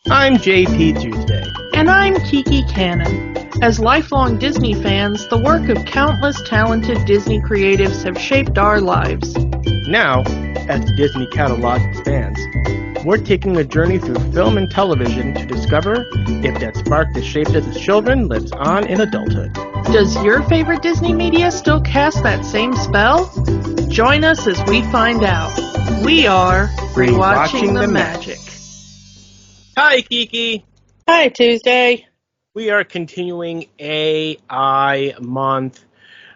I'm JP Tuesday. And I'm Kiki Cannon. As lifelong Disney fans, the work of countless talented Disney creatives have shaped our lives. Now, as the Disney catalog expands, we're taking a journey through film and television to discover if that spark that shaped us as children lives on in adulthood. Does your favorite Disney media still cast that same spell? Join us as we find out. We are Rewatching the Magic. Hi, Kiki. Hi, Tuesday. We are continuing AI month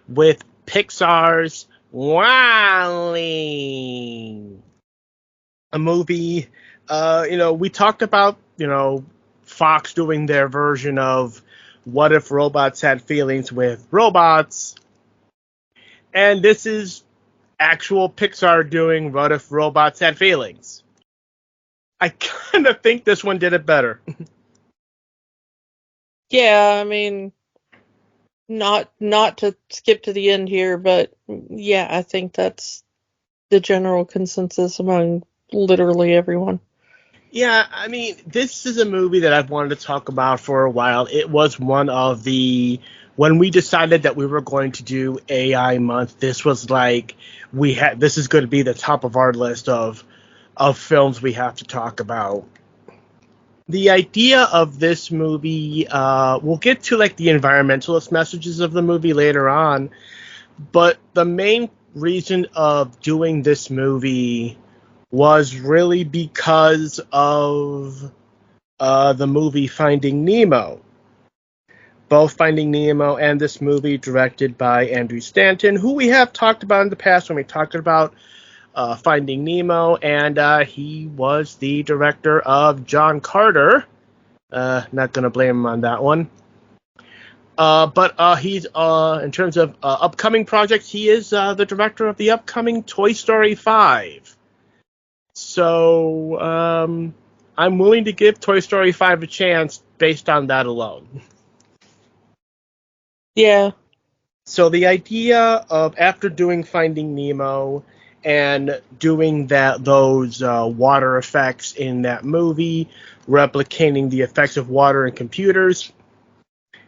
with Pixar's WALL-E, a movie. We talked about, Fox doing their version of What If Robots Had Feelings with Robots. And this is actual Pixar doing What If Robots Had Feelings. I kind of think this one did it better. Yeah, I mean, not to skip to the end here, but yeah, I think that's the general consensus among literally everyone. Yeah, I mean, this is a movie that I've wanted to talk about for a while. It was one of when we decided that we were going to do AI month, this was like, this is going to be the top of our list of films we have to talk about. The idea of this movie, we'll get to like the environmentalist messages of the movie later on, but the main reason of doing this movie was really because of the movie Finding Nemo. Both Finding Nemo and this movie directed by Andrew Stanton, who we have talked about in the past when we talked about Finding Nemo, and he was the director of John Carter. Not going to blame him on that one. But he's, in terms of upcoming projects, he is the director of the upcoming Toy Story 5. So, I'm willing to give Toy Story 5 a chance based on that alone. Yeah. So the idea of, after doing Finding Nemo and doing those water effects in that movie, replicating the effects of water in computers,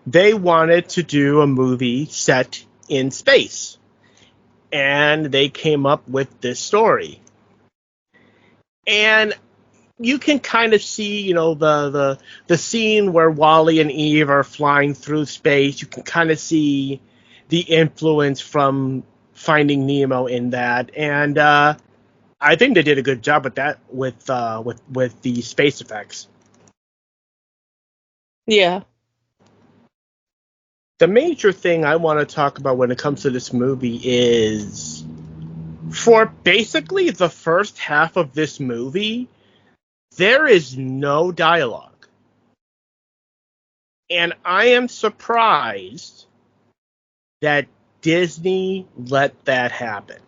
they wanted to do a movie set in space. And they came up with this story. And you can kind of see, the scene where Wally and Eve are flying through space. You can kind of see the influence from Finding Nemo in that, and I think they did a good job with that, with the space effects. Yeah. The major thing I want to talk about when it comes to this movie is, for basically the first half of this movie, there is no dialogue. And I am surprised that Disney let that happen.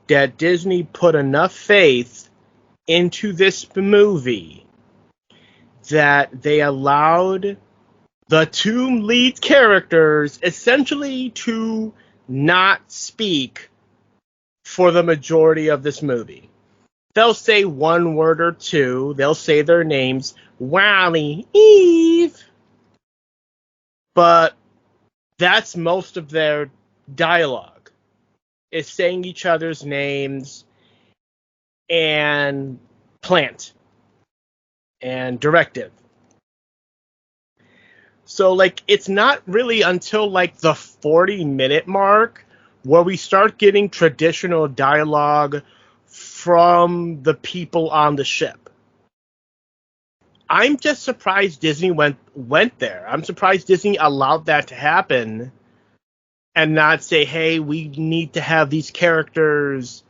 That Disney put enough faith into this movie that they allowed the two lead characters essentially to not speak for the majority of this movie. They'll say one word or two. They'll say their names, Wally, Eve. But that's most of their dialogue, is saying each other's names and plant and directive. So, it's not really until, the 40-minute mark where we start getting traditional dialogue from the people on the ship. I'm just surprised Disney went there. I'm surprised Disney allowed that to happen and not say, hey, we need to have these characters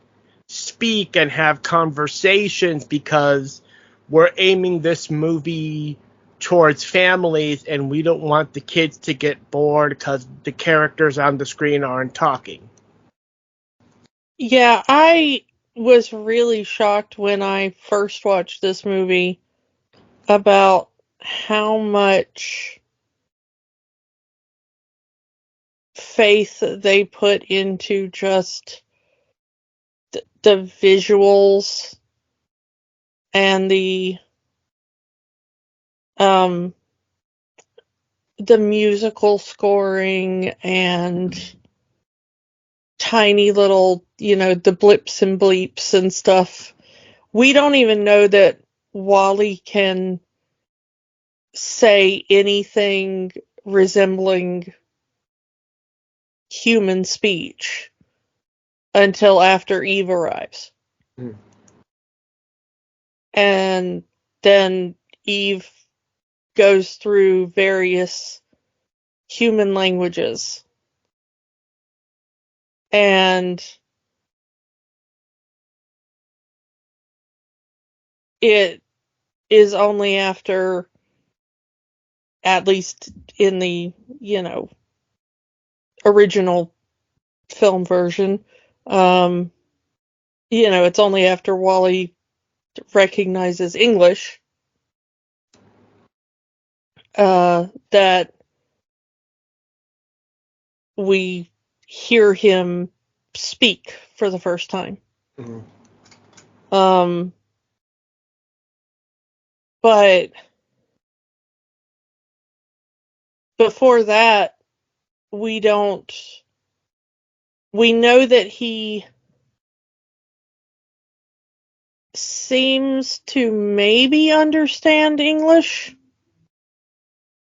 speak and have conversations because we're aiming this movie towards families and we don't want the kids to get bored because the characters on the screen aren't talking. Yeah, I was really shocked when I first watched this movie about how much faith they put into just the visuals and the the musical scoring and tiny little, the blips and bleeps and stuff. We don't even know that Wally can say anything resembling human speech until after Eve arrives. Mm. And then Eve goes through various human languages. And it is only after, at least in the, original film version, it's only after Wally recognizes English that we hear him speak for the first time. Mm. But before that, we know that he seems to maybe understand English.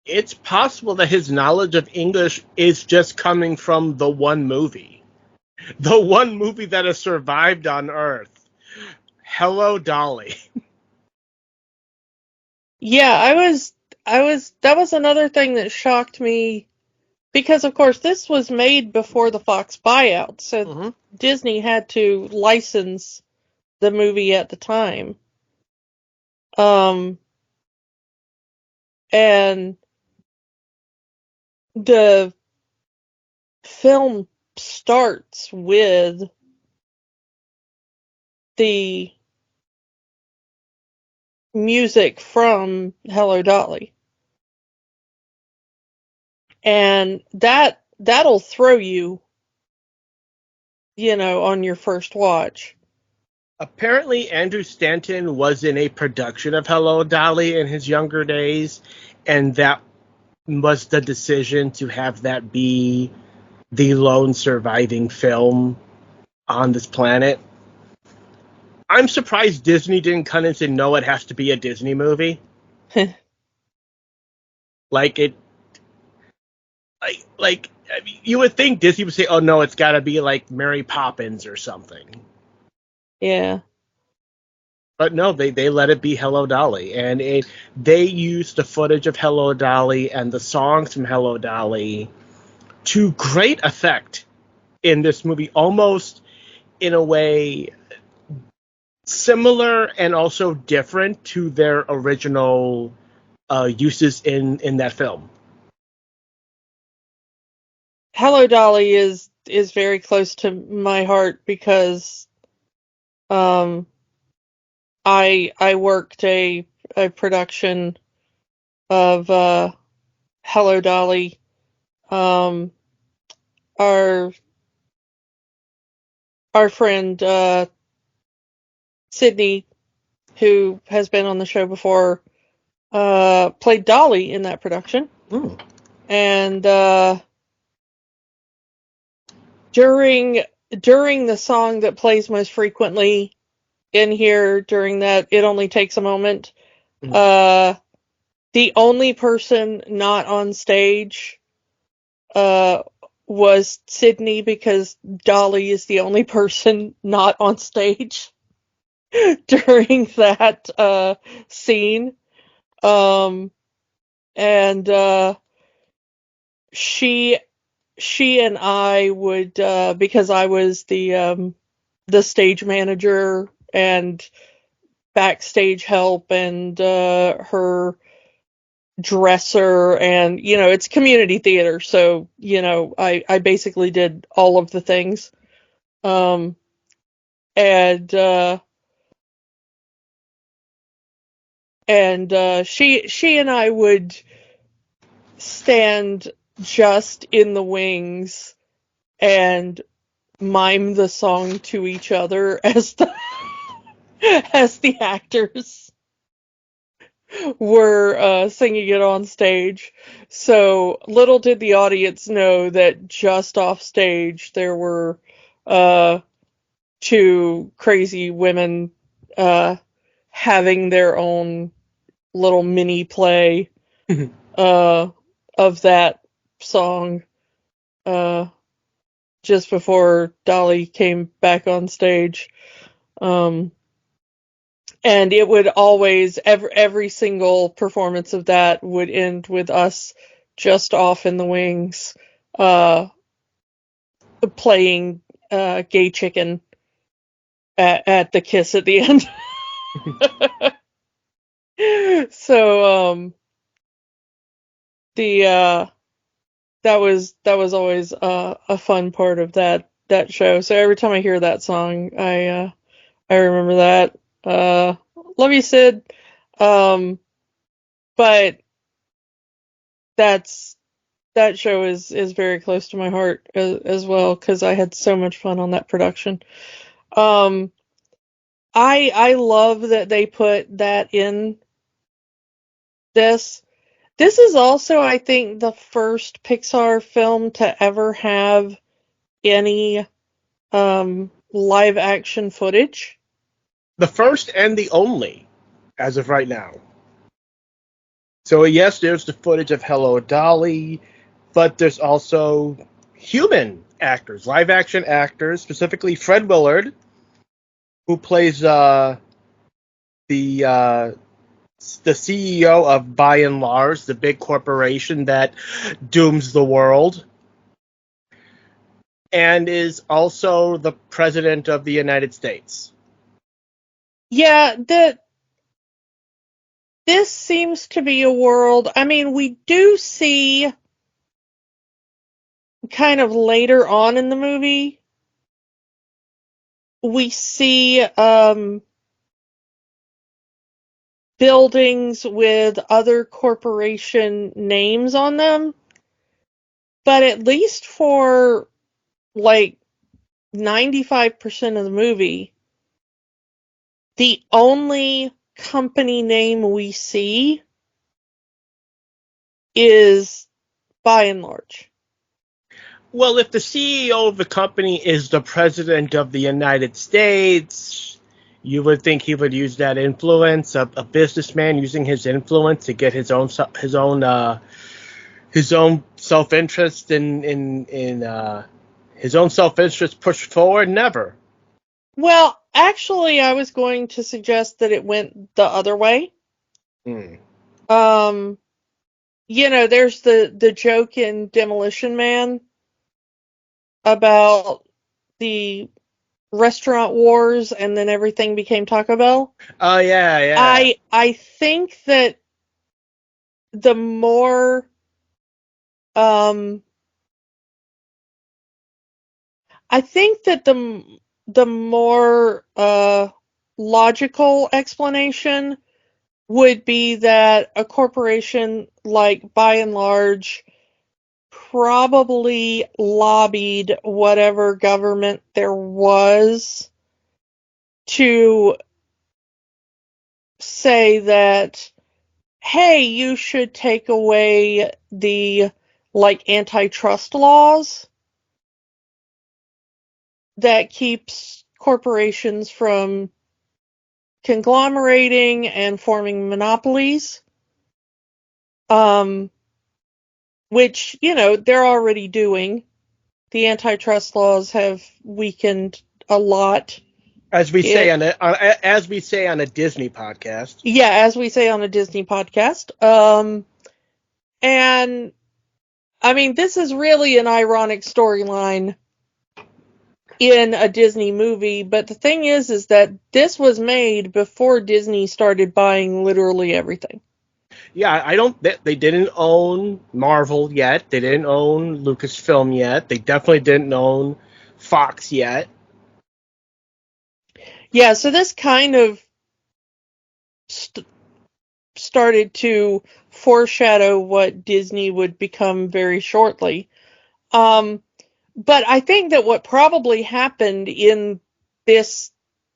It's possible that his knowledge of English is just coming from the one movie. The one movie that has survived on Earth. Hello, Dolly. Yeah, that was another thing that shocked me, because of course this was made before the Fox buyout, so Mm-hmm. Disney had to license the movie at the time. And the film starts with the music from Hello Dolly. And that'll throw you, on your first watch. Apparently, Andrew Stanton was in a production of Hello, Dolly in his younger days, and that was the decision to have that be the lone surviving film on this planet. I'm surprised Disney didn't come in and say, no, it has to be a Disney movie. Like it, I mean, you would think Disney would say, oh no, it's got to be like Mary Poppins or something. Yeah. But no, they let it be Hello Dolly, and they used the footage of Hello Dolly and the songs from Hello Dolly to great effect in this movie, almost in a way similar and also different to their original uses in that film. Hello Dolly is very close to my heart because um I worked a production of Hello Dolly. Um our our friend Sydney, who has been on the show before, played Dolly in that production. Mm. And during the song that plays most frequently in here, during that It Only Takes a Moment, Mm. the only person not on stage was Sydney, because Dolly is the only person not on stage during that scene. And she and I would, because I was the stage manager and backstage help, and her dresser, and it's community theater, so I basically did all of the things. um and she and I would stand just in the wings and mime the song to each other as the as the actors. were singing it on stage. So little did the audience know that just off stage there were two crazy women having their own little mini play of that song just before Dolly came back on stage. And it would always, every single performance of that would end with us just off in the wings, playing Gay Chicken at the kiss at the end. So the that was always a fun part of that show. So every time I hear that song, I remember that. Love you, Sid. But that show is very close to my heart as well, because I had so much fun on that production. I love that they put that in this. This is also, I think, the first Pixar film to ever have any live action footage. The first and the only, as of right now. So yes, there's the footage of Hello Dolly, but there's also human actors, live action actors, specifically Fred Willard, who plays the CEO of By and Large, the big corporation that dooms the world, and is also the president of the United States. Yeah, this seems to be a world. I mean, we do see kind of later on in the movie, we see buildings with other corporation names on them, but at least for like 95% of the movie, the only company name we see is By and Large. Well, if the CEO of the company is the president of the United States, you would think he would use that influence, a businessman using his influence to get his own self-interest in his own self-interest pushed forward. Never. Well, actually, I was going to suggest that it went the other way. There's the joke in Demolition Man about the restaurant wars and then everything became Taco Bell. Oh yeah. I think that the more the more logical explanation would be that a corporation like By and Large probably lobbied whatever government there was to say that, hey, you should take away the antitrust laws that keeps corporations from conglomerating and forming monopolies, which, they're already doing. The antitrust laws have weakened a lot. As we say on a Disney podcast. Yeah, as we say on a Disney podcast. And I mean, this is really an ironic storyline in a Disney movie, but the thing is that this was made before Disney started buying literally everything. Yeah, they didn't own Marvel yet. They didn't own Lucasfilm yet. They definitely didn't own Fox yet. Yeah, so this kind of started to foreshadow what Disney would become very shortly. But I think that what probably happened in this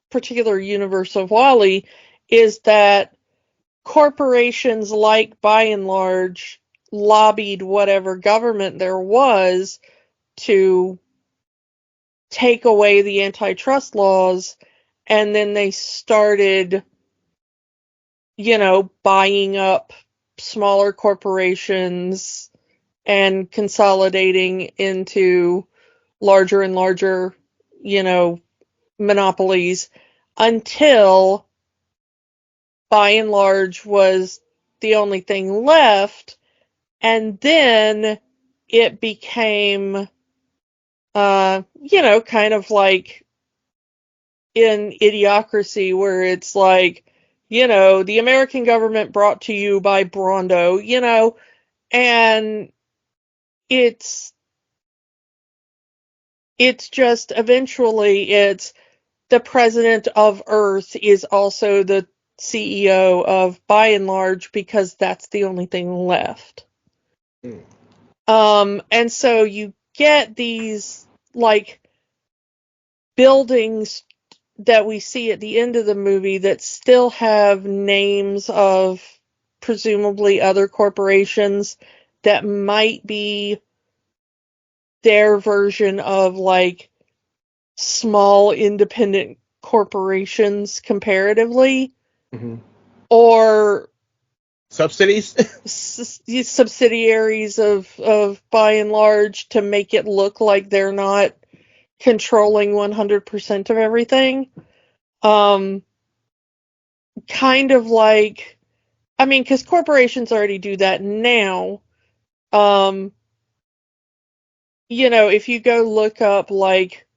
particular universe of WALL-E is that corporations, like, by and large, lobbied whatever government there was to take away the antitrust laws, and then they started, buying up smaller corporations and consolidating into larger and larger, monopolies, until, by and large, was the only thing left. And then it became, kind of like in Idiocracy, where it's like, the American government brought to you by Brondo, and it's just, eventually, it's the president of Earth is also the CEO of By and Large, because that's the only thing left. And so you get these, like, buildings that we see at the end of the movie that still have names of presumably other corporations that might be their version of, like, small independent corporations comparatively, or subsidies, subsidiaries of By and Large, to make it look like they're not controlling 100% of everything. Kind of like, I mean, because corporations already do that now. If you go look up, like,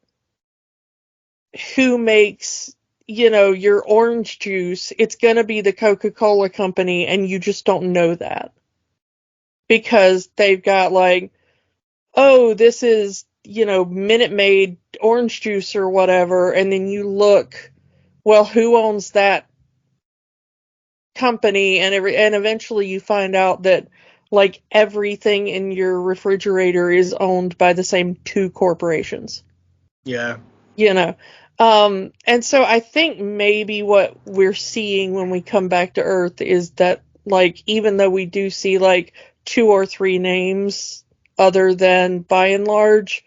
who makes, your orange juice, it's going to be the Coca-Cola company, and you just don't know that. Because they've got, like, oh, this is, Minute Maid orange juice or whatever, and then you look, well, who owns that company? And eventually you find out that, like, everything in your refrigerator is owned by the same two corporations. Yeah. And so I think maybe what we're seeing when we come back to Earth is that, like, even though we do see, like, 2 or 3 names other than By and Large,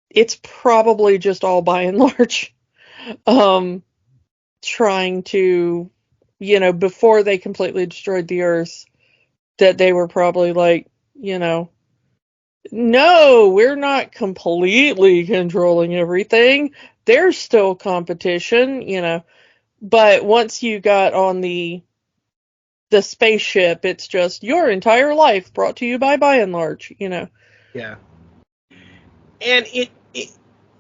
it's probably just all By and Large. Trying to, before they completely destroyed the Earth, that they were probably like, no, we're not completely controlling everything. There's still competition, but once you got on the spaceship, it's just your entire life brought to you by and Large, Yeah. And it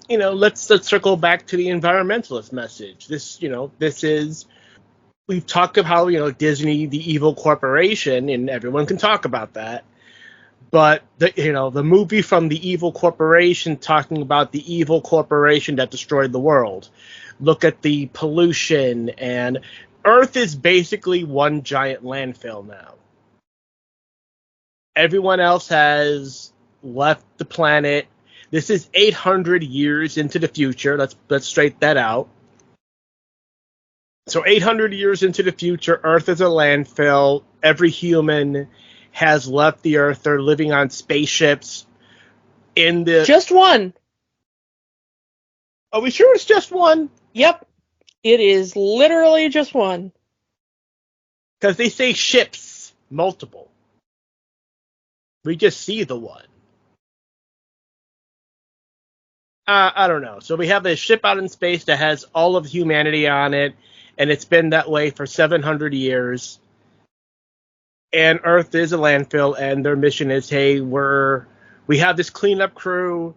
let's circle back to the environmentalist message. This is, we've talked about how, Disney, the evil corporation, and everyone can talk about that. But the movie from the evil corporation, talking about the evil corporation that destroyed the world. Look at the pollution, and Earth is basically one giant landfill now. Everyone else has left the planet. This is 800 years into the future. Let's straight that out. So 800 years into the future, Earth is a landfill. Every human has left the Earth. They're living on spaceships. Just one. Are we sure it's just one? Yep. It is literally just one. Because they say ships, multiple. We just see the one. I don't know. So we have a ship out in space that has all of humanity on it, and it's been that way for 700 years. And Earth is a landfill, and their mission is, hey, we have this cleanup crew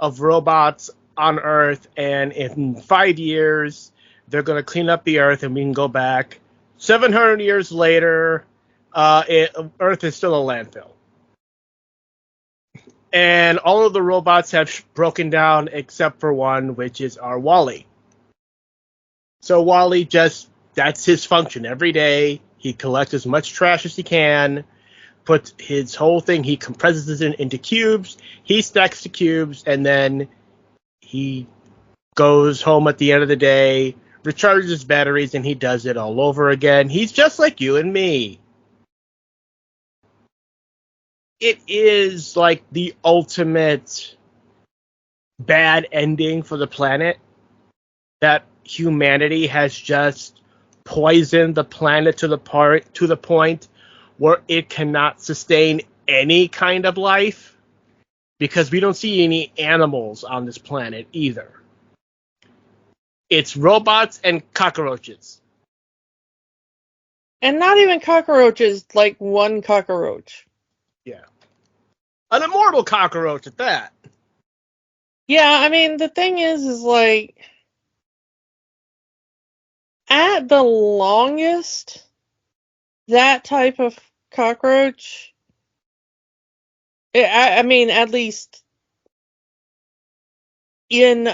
of robots on Earth, and in 5 years, they're going to clean up the Earth, and we can go back. 700 years later, Earth is still a landfill. And all of the robots have broken down except for one, which is our Wally. So Wally that's his function every day. He collects as much trash as he can, puts his whole thing, he compresses it into cubes, he stacks the cubes, and then he goes home at the end of the day, recharges his batteries, and he does it all over again. He's just like you and me. It is like the ultimate bad ending for the planet, that humanity has just poisoned the planet to the point where it cannot sustain any kind of life, because we don't see any animals on this planet either. It's robots and cockroaches. And not even cockroaches, like one cockroach. Yeah. An immortal cockroach at that. Yeah, I mean, the thing is like, at the longest, that type of cockroach, I mean, at least in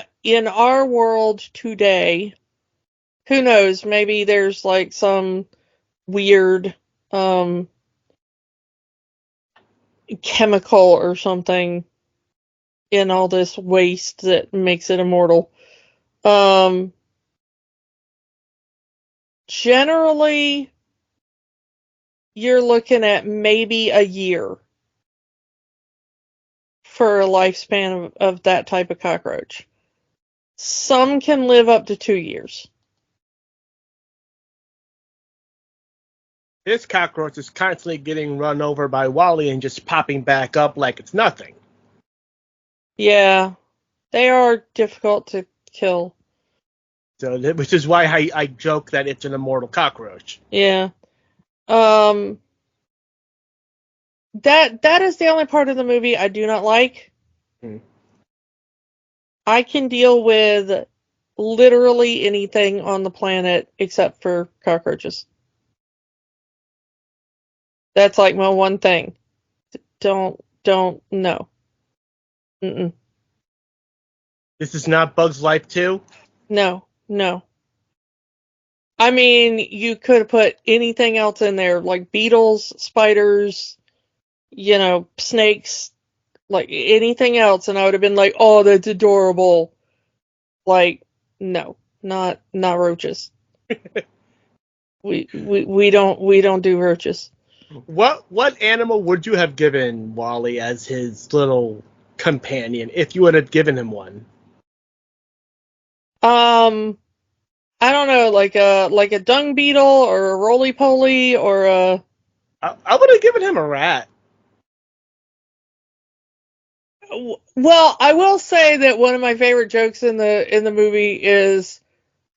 our world today, who knows, maybe there's like some weird chemical or something in all this waste that makes it immortal. Generally, you're looking at maybe a year for a lifespan of that type of cockroach. Some can live up to 2 years. This cockroach is constantly getting run over by Wally and just popping back up like it's nothing. Yeah, they are difficult to kill. So, which is why I joke that it's an immortal cockroach. Yeah. That is the only part of the movie I do not like. I can deal with literally anything on the planet except for cockroaches. That's like my one thing. No. Mm-mm. This is not Bug's Life 2? No. I mean, you could have put anything else in there, like beetles, spiders, snakes, like anything else, and I would have been like, oh, that's adorable. Like, no, not roaches. we don't do roaches. What animal would you have given Wally as his little companion if you would have given him one? I don't know, like a dung beetle or a roly poly or a. I would have given him a rat. Well, I will say that one of my favorite jokes in the movie is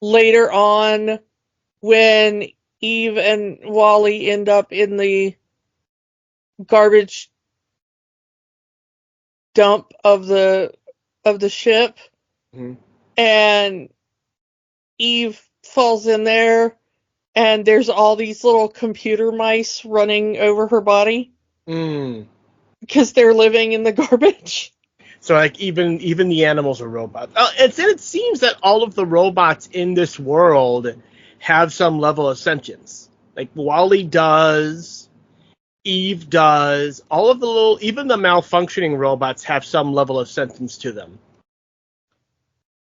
later on when Eve and Wally end up in the garbage dump of the ship, and Eve falls in there, and there's all these little computer mice running over her body because they're living in the garbage. So like even the animals are robots. It seems that all of the robots in this world have some level of sentience. Like Wally does, Eve does, all of the even the malfunctioning robots have some level of sentience to them.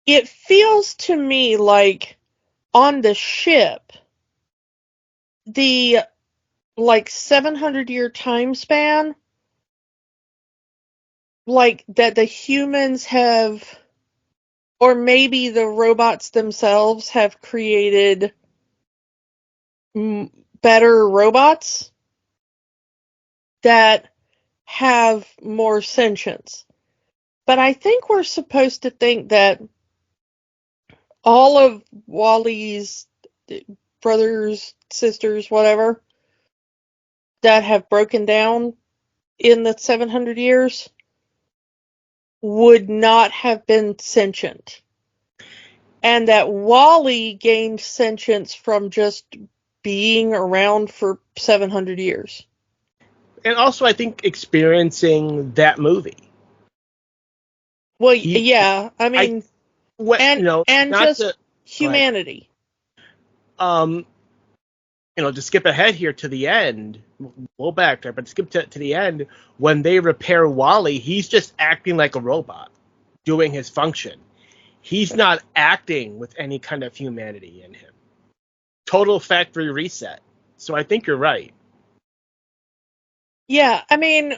It feels to me like on the ship, the 700-year time span, like that the humans have, or maybe the robots themselves have created better robots that have more sentience. But I think we're supposed to think that all of Wally's brothers, sisters, whatever, that have broken down in the 700 years would not have been sentient. And that Wally gained sentience from just being around for 700 years. And also, I think experiencing that movie. Well, yeah, I mean, humanity. To skip ahead here to the end, we'll back there, but skip to the end, when they repair Wally, he's just acting like a robot, doing his function. he's not acting with any kind of humanity in him. Total factory reset. So I think you're right. Yeah, I mean,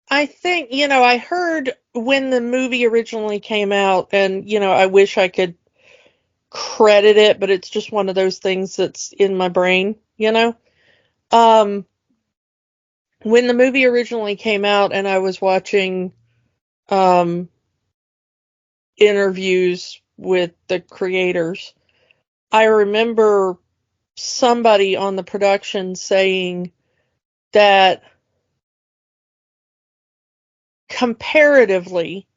I think, I heard when the movie originally came out, and, I wish I could credit it, but it's just one of those things that's in my brain, Um, when the movie originally came out and I was watching um, interviews with the creators, I remember somebody on the production saying that comparatively,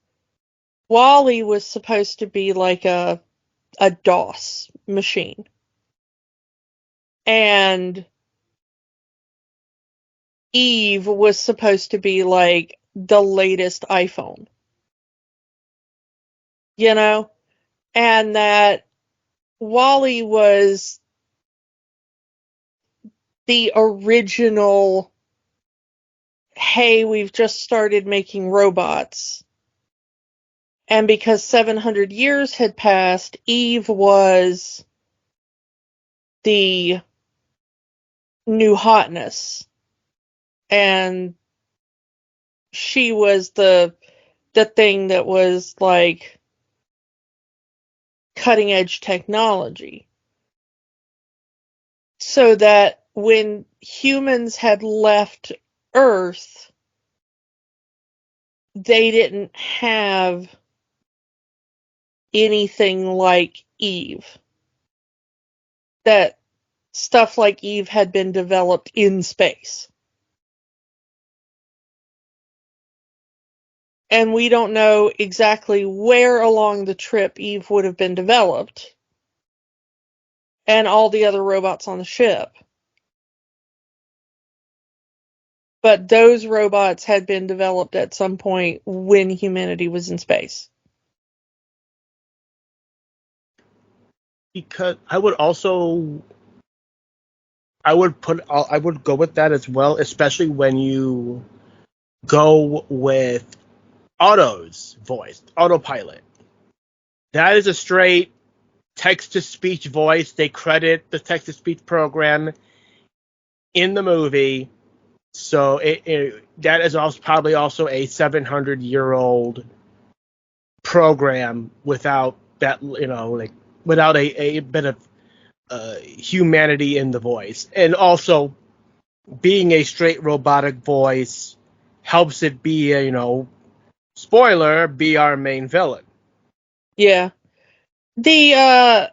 Wally was supposed to be like a DOS machine. And Eve was supposed to be like the latest iPhone, and that Wally was the original, hey, we've just started making robots. And because 700 years had passed, Eve was the new hotness. And she was the thing that was like cutting edge technology. So that when humans had left Earth, they didn't have anything like Eve. That stuff like Eve had been developed in space. And we don't know exactly where along the trip Eve would have been developed. And all the other robots on the ship. But those robots had been developed at some point when humanity was in space. Because I would go with that as well, especially when you go with Otto's voice, autopilot. That is a straight text-to-speech voice. They credit the text-to-speech program in the movie, so that is also probably also a 700-year-old program without that, without a bit of humanity in the voice, and also being a straight robotic voice helps it be spoiler, be our main villain. Yeah. The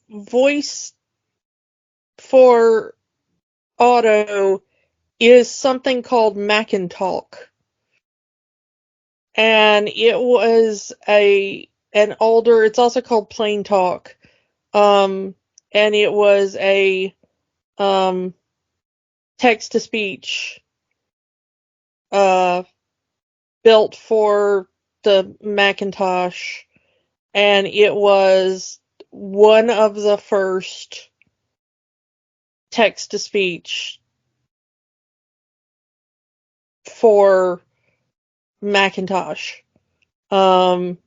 voice for Otto is something called Macintalk. And it was it's also called Plain Talk. And it was a text to speech built for the Macintosh, and it was one of the first text to speech for Macintosh. And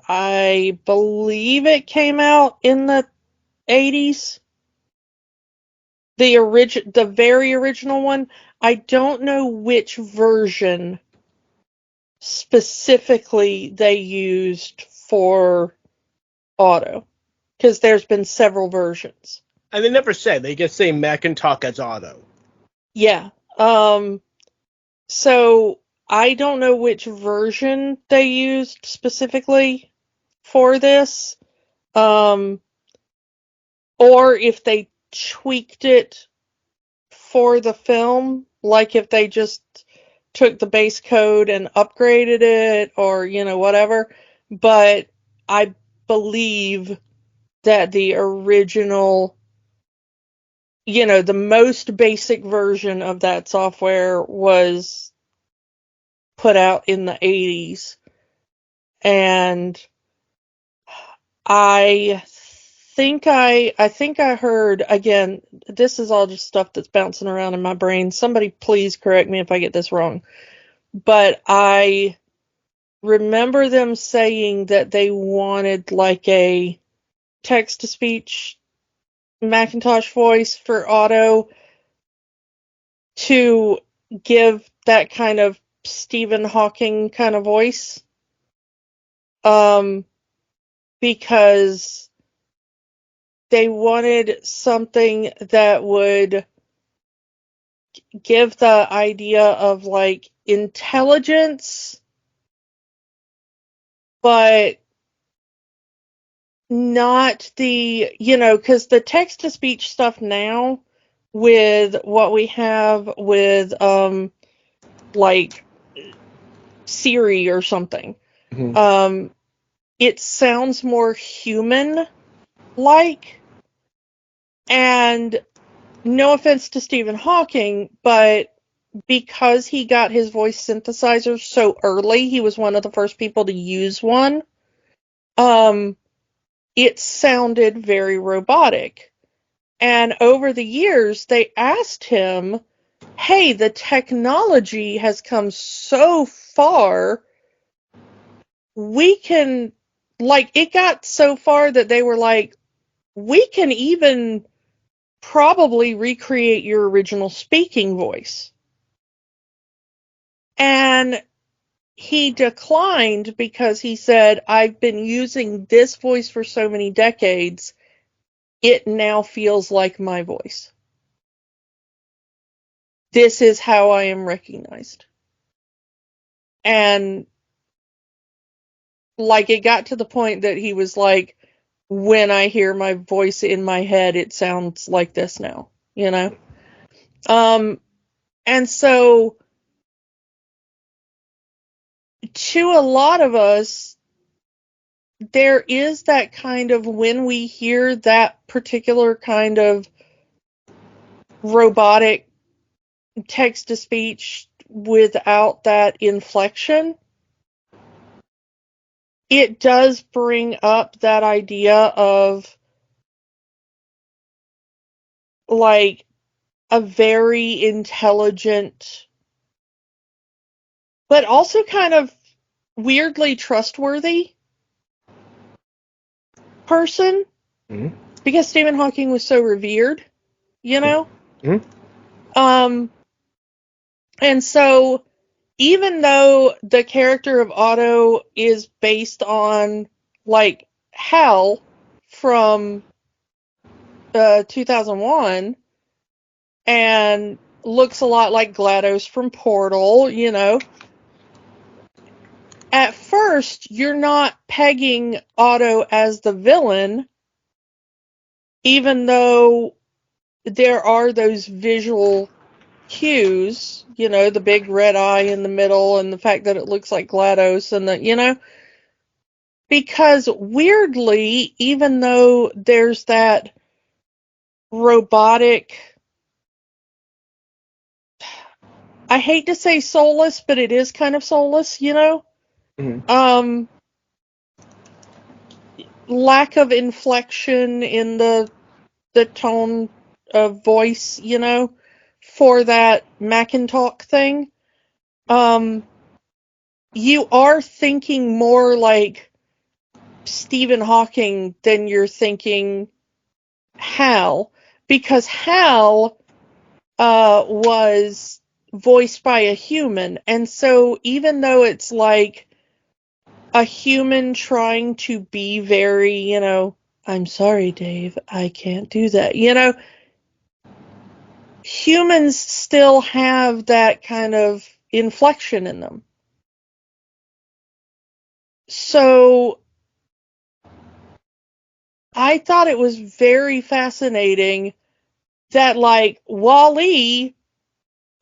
I believe it came out in the 80s. The very original one. I don't know which version specifically they used for Otto, because there's been several versions. And they never say. They just say Macintalk as Otto. Yeah. So I don't know which version they used specifically for this, or if they tweaked it for the film, like if they just took the base code and upgraded it, or whatever. But I believe that the original, the most basic version of that software was put out in the 80s. And I think I heard, again, this is all just stuff that's bouncing around in my brain. Somebody please correct me if I get this wrong. but I remember them saying that they wanted like a text-to-speech Macintosh voice for Otto to give that kind of Stephen Hawking kind of voice. Because they wanted something that would give the idea of like intelligence, but not the, because the text to speech stuff now with what we have with like Siri or something, it sounds more human like. And no offense to Stephen Hawking, but because he got his voice synthesizer so early, he was one of the first people to use one. It sounded very robotic. And over the years, they asked him, hey, the technology has come so far, we can, like, it got so far that they were like, we can even probably recreate your original speaking voice. And he declined because he said, I've been using this voice for so many decades, it now feels like my voice. This is how I am recognized. And like it got to the point that he was like, when I hear my voice in my head, it sounds like this now, And so to a lot of us, there is that kind of, when we hear that particular kind of robotic text-to-speech without that inflection, it does bring up that idea of like a very intelligent, but also kind of weirdly trustworthy person, because Stephen Hawking was so revered, and so even though the character of Otto is based on like Hal from 2001 and looks a lot like GLaDOS from Portal, at first you're not pegging Otto as the villain, even though there are those visual cues, the big red eye in the middle and the fact that it looks like GLaDOS and because weirdly, even though there's that robotic, I hate to say soulless, but it is kind of soulless, lack of inflection in the tone of voice, for that Macintalk thing. You are thinking more like Stephen Hawking than you're thinking Hal, because Hal was voiced by a human, and so even though it's like a human trying to be very, I'm sorry, Dave, I can't do that, humans still have that kind of inflection in them. So I thought it was very fascinating that, like, Wall-E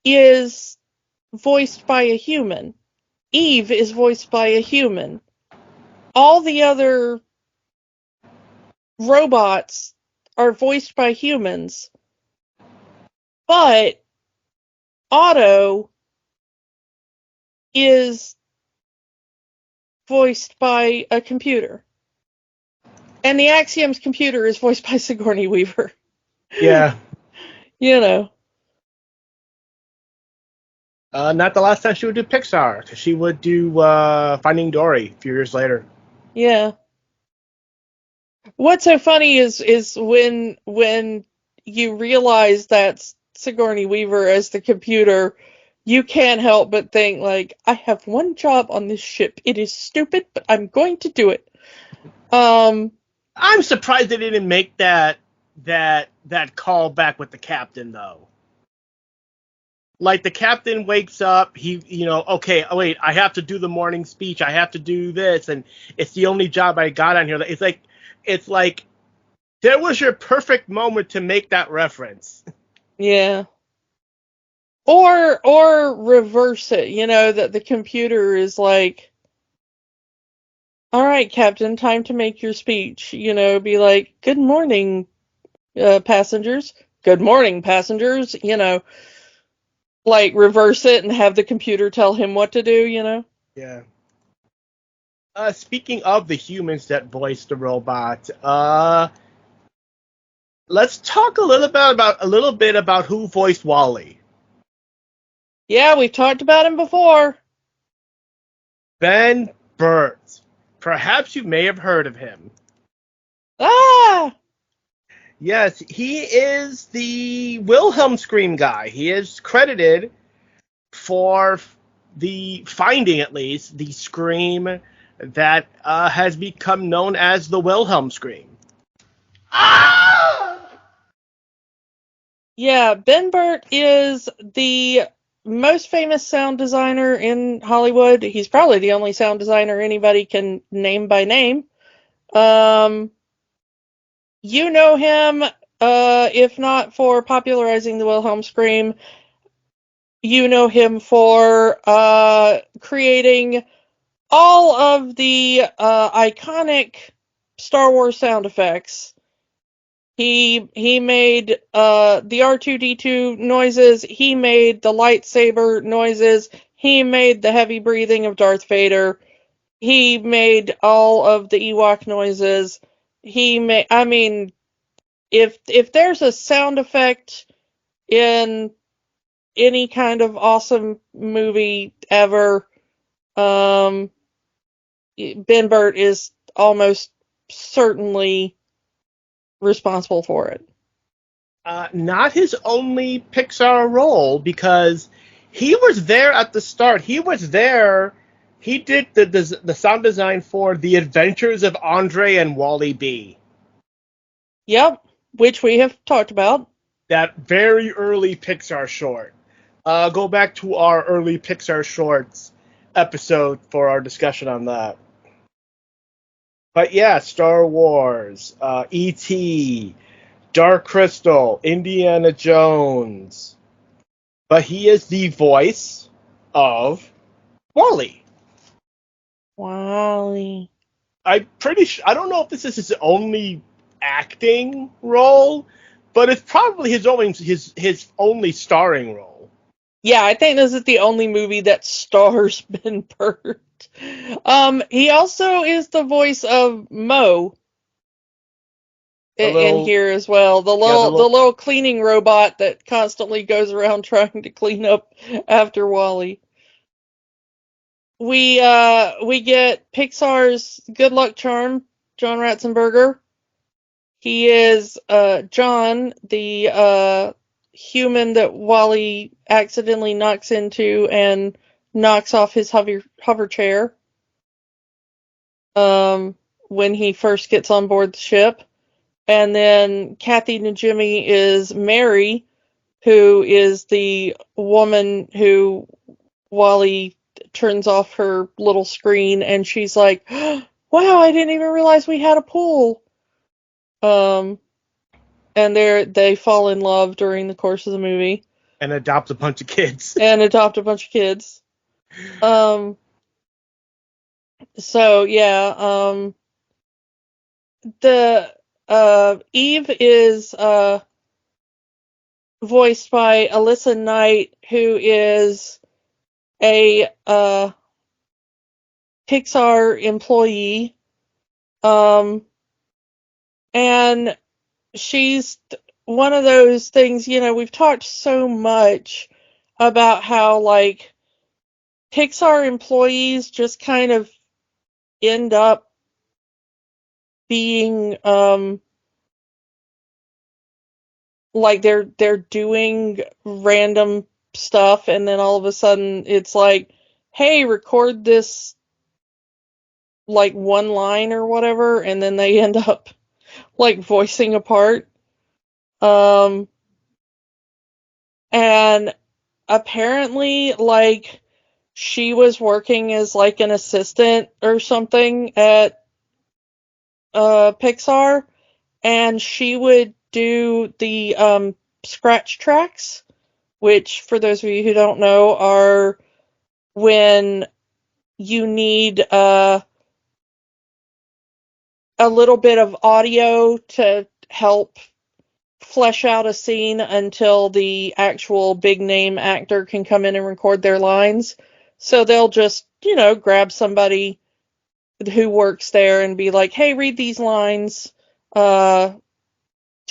is voiced by a human. Eve is voiced by a human. All the other robots are voiced by humans. But Otto is voiced by a computer. And the Axiom's computer is voiced by Sigourney Weaver. Yeah. Not the last time she would do Pixar. She would do Finding Dory a few years later. Yeah. What's so funny is when you realize that's Sigourney Weaver as the computer, you can't help but think like, I have one job on this ship. It is stupid, but I'm going to do it. I'm surprised they didn't make that call back with the captain though. Like the captain wakes up, okay, oh wait, I have to do the morning speech, I have to do this, and it's the only job I got on here. It's like there was your perfect moment to make that reference. Yeah. Or reverse it, that the computer is like, all right, Captain, time to make your speech. Be like, good morning, passengers. Good morning, passengers. Like reverse it and have the computer tell him what to do. Yeah. Speaking of the humans that voice the robot, let's talk a little bit about who voiced Wally. Yeah, we've talked about him before. Ben Burtt. Perhaps you may have heard of him. Ah! Yes, he is the Wilhelm scream guy. He is credited for the finding, at least, the scream that has become known as the Wilhelm scream. Ah! Yeah, Ben Burtt is the most famous sound designer in Hollywood. He's probably the only sound designer anybody can name by name. You know him, if not for popularizing the Wilhelm scream, you know him for creating all of the iconic Star Wars sound effects. He made the R2-D2 noises, he made the lightsaber noises, he made the heavy breathing of Darth Vader, he made all of the Ewok noises. I mean, if there's a sound effect in any kind of awesome movie ever, Ben Burtt is almost certainly responsible for it. Not his only Pixar role, because he was there at the start. He was there. He did the sound design for The Adventures of Andre and Wally B. Yep, which we have talked about. That very early Pixar short. Go back to our early Pixar shorts episode for our discussion on that. But yeah, Star Wars, E.T., Dark Crystal, Indiana Jones. But he is the voice of Wally. Wally. I'm pretty sure. I don't know if this is his only acting role, but it's probably his only starring role. Yeah, I think this is the only movie that stars Ben Burtt. He also is the voice of Mo in here as well. The little cleaning robot that constantly goes around trying to clean up after Wally. We get Pixar's Good Luck Charm, John Ratzenberger. He is John, the human that Wally accidentally knocks into and knocks off his hover chair when he first gets on board the ship. And then Kathy Najimy is Mary, who is the woman who Wally turns off her little screen and she's like, wow, I didn't even realize we had a pool. And they fall in love during the course of the movie. And adopt a bunch of kids. So yeah, the Eve is voiced by Alyssa Knight, who is a Pixar employee. And she's one of those things, we've talked so much about how, like, Pixar employees just kind of end up being, like, they're doing random stuff, and then all of a sudden it's like, hey, record this, like, one line or whatever, and then they end up, like, voicing a part. Um, and apparently, like, she was working as, like, an assistant or something at Pixar, and she would do the scratch tracks, which, for those of you who don't know, are when you need a little bit of audio to help flesh out a scene until the actual big name actor can come in and record their lines. So they'll just, grab somebody who works there and be like, hey, read these lines to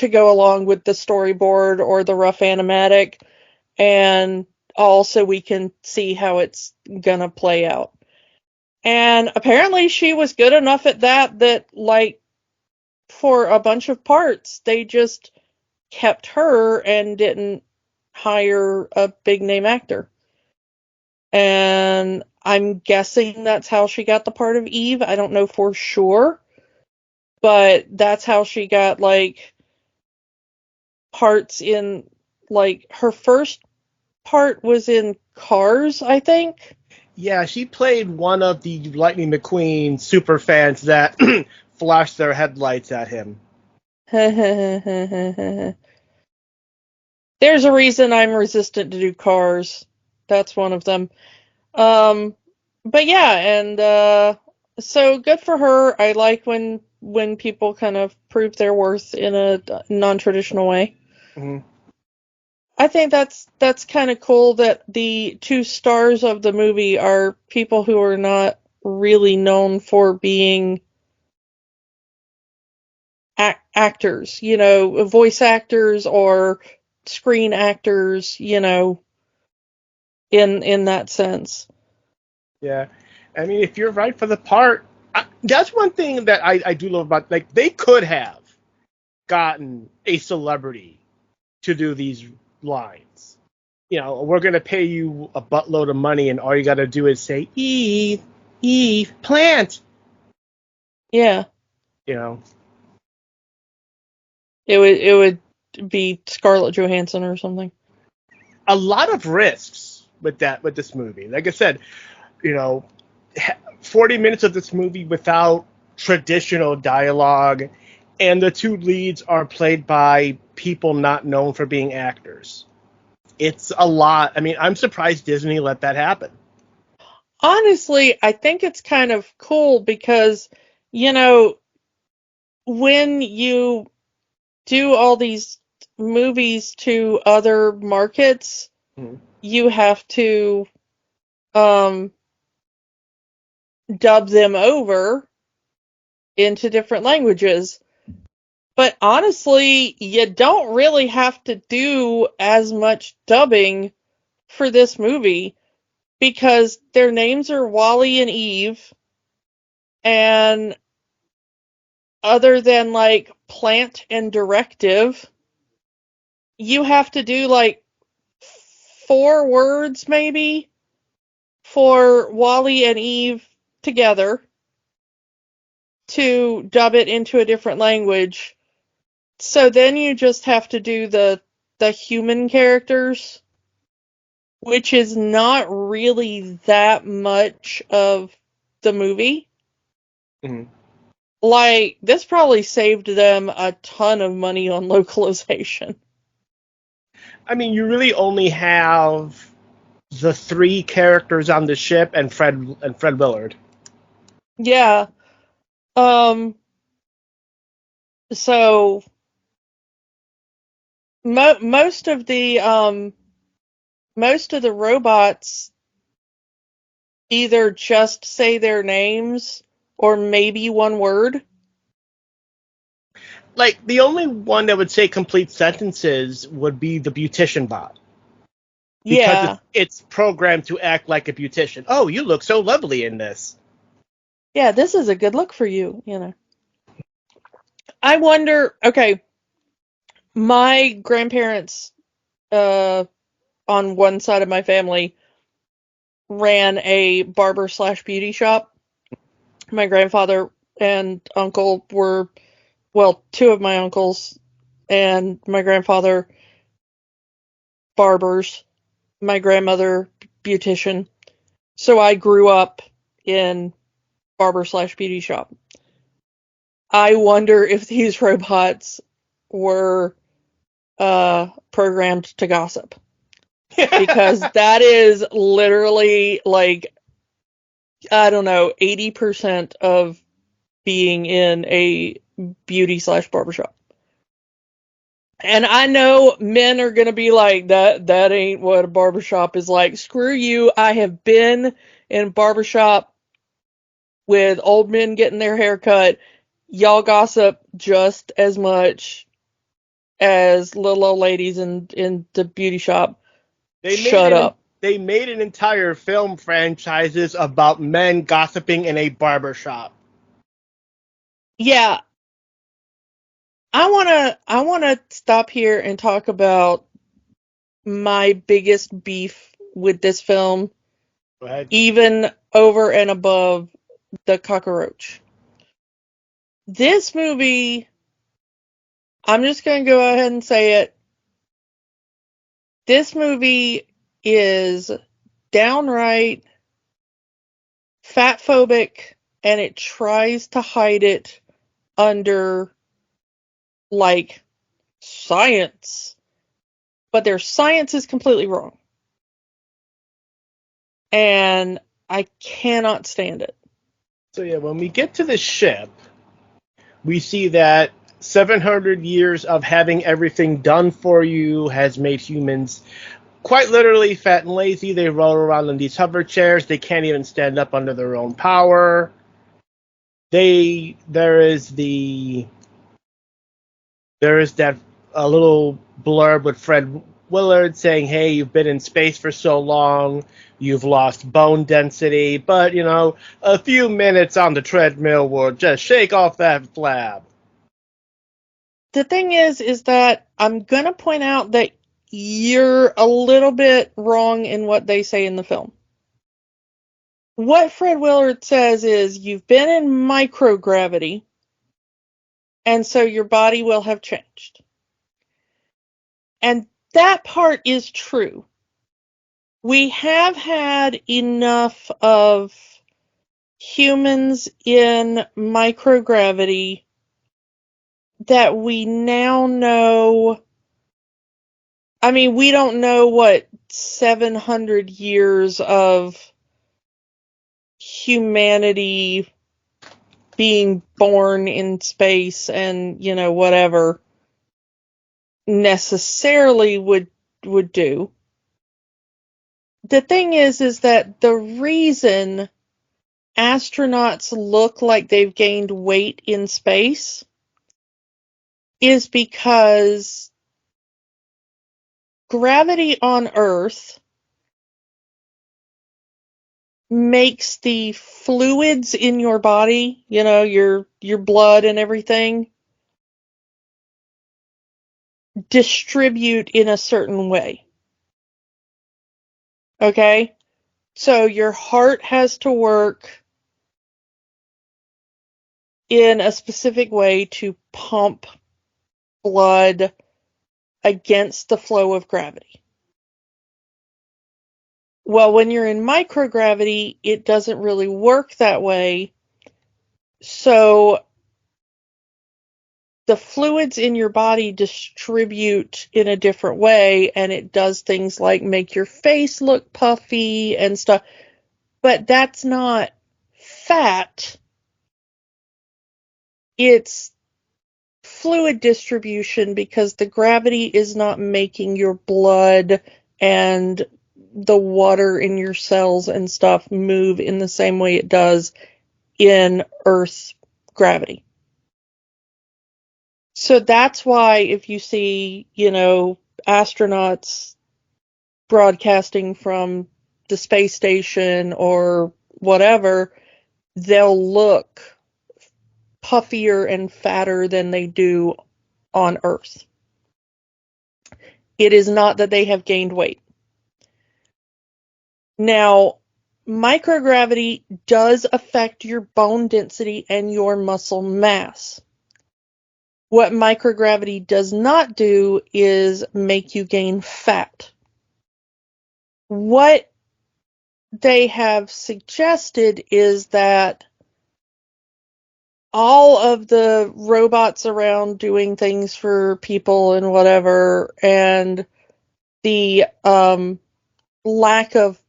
go along with the storyboard or the rough animatic, and also we can see how it's gonna play out. And apparently she was good enough at that, like, for a bunch of parts, they just kept her and didn't hire a big name actor. And I'm guessing that's how she got the part of Eve. I don't know for sure, but that's how she got, like, parts in, like, her first part was in Cars, I think. Yeah, she played one of the Lightning McQueen super fans that flashed their headlights at him. There's a reason I'm resistant to do Cars. That's one of them. But yeah, and so good for her. I like when people kind of prove their worth in a non-traditional way. Mm-hmm. I think that's kind of cool that the two stars of the movie are people who are not really known for being actors, voice actors or screen actors, in that sense. Yeah, I mean, if you're right for the part, that's one thing that I do love about, like, they could have gotten a celebrity to do these lines. We're gonna pay you a buttload of money, and all you got to do is say Eve, Eve, plant. Yeah, You know, it would be Scarlett Johansson or something. a lot of risks with this movie. Like I said, you know, 40 minutes of this movie without traditional dialogue, and the two leads are played by people not known for being actors. It's a lot. I mean, I'm surprised Disney let that happen. Honestly, I think it's kind of cool because, when you do all these movies to other markets, Mm-hmm. you have to um, dub them over into different languages. But honestly, you don't really have to do as much dubbing for this movie because their names are Wally and Eve, and other than, like, Plant and Directive, you have to do, like, 4 words maybe for Wally and Eve together to dub it into a different language. So then you just have to do the human characters, which is not really that much of the movie. Mm-hmm. Like, this probably saved them a ton of money on localization. I mean, you really only have the three characters on the ship and Fred Willard. Yeah. Um so most of the robots either just say their names or maybe one word. Like, the only one that would say complete sentences would be the beautician bot. because Yeah. it's programmed to act like a beautician. Oh, you look so lovely in this. Yeah, this is a good look for you, you know. I wonder, okay, my grandparents, on one side of my family ran a barber slash beauty shop. My grandfather and uncle were, well, two of my uncles and my grandfather barbers, my grandmother beautician. So I grew up in barber slash beauty shop. I wonder if these robots were programmed to gossip, because that is literally like, I don't know, 80% of being in a beauty slash barbershop. And I know men are gonna be like, that ain't what a barbershop is like. Screw you. I have been in barbershop with old men getting their hair cut. Y'all gossip just as much as little old ladies in the beauty shop. Shut up. They made an entire film franchises about men gossiping in a barber shop. Yeah, I wanna stop here and talk about my biggest beef with this film, Go ahead. even over and above the cockroach. This movie, I'm just going to go ahead and say it. This movie is downright fatphobic, and it tries to hide it under, like, science. But their science is completely wrong. And I cannot stand it. So yeah, when we get to the ship, we see that 700 years of having everything done for you has made humans quite literally fat and lazy. They roll around in these hover chairs. They can't even stand up under their own power. There is that a little blurb with Fred Willard saying, "Hey, you've been in space for so long, you've lost bone density, but a few minutes on the treadmill will just shake off that flab." The thing is that I'm gonna point out that you're a little bit wrong in what they say in the film. What Fred Willard says is you've been in microgravity, and so your body will have changed. And that part is true. We have had enough of humans in microgravity that we now know. I mean, we don't know what 700 years of humanity being born in space and, whatever necessarily would do. The thing is that the reason astronauts look like they've gained weight in space is because gravity on Earth makes the fluids in your body, your blood and everything, distribute in a certain way. Okay? So your heart has to work in a specific way to pump blood against the flow of gravity. Well, when you're in microgravity, it doesn't really work that way. So the fluids in your body distribute in a different way, and it does things like make your face look puffy and stuff. But that's not fat. It's fluid distribution, because the gravity is not making your blood and the water in your cells and stuff move in the same way it does in Earth's gravity. So that's why if you see, astronauts broadcasting from the space station or whatever, they'll look puffier and fatter than they do on Earth. It is not that they have gained weight. Now, microgravity does affect your bone density and your muscle mass. What microgravity does not do is make you gain fat. What they have suggested is that all of the robots around doing things for people and whatever, and the lack of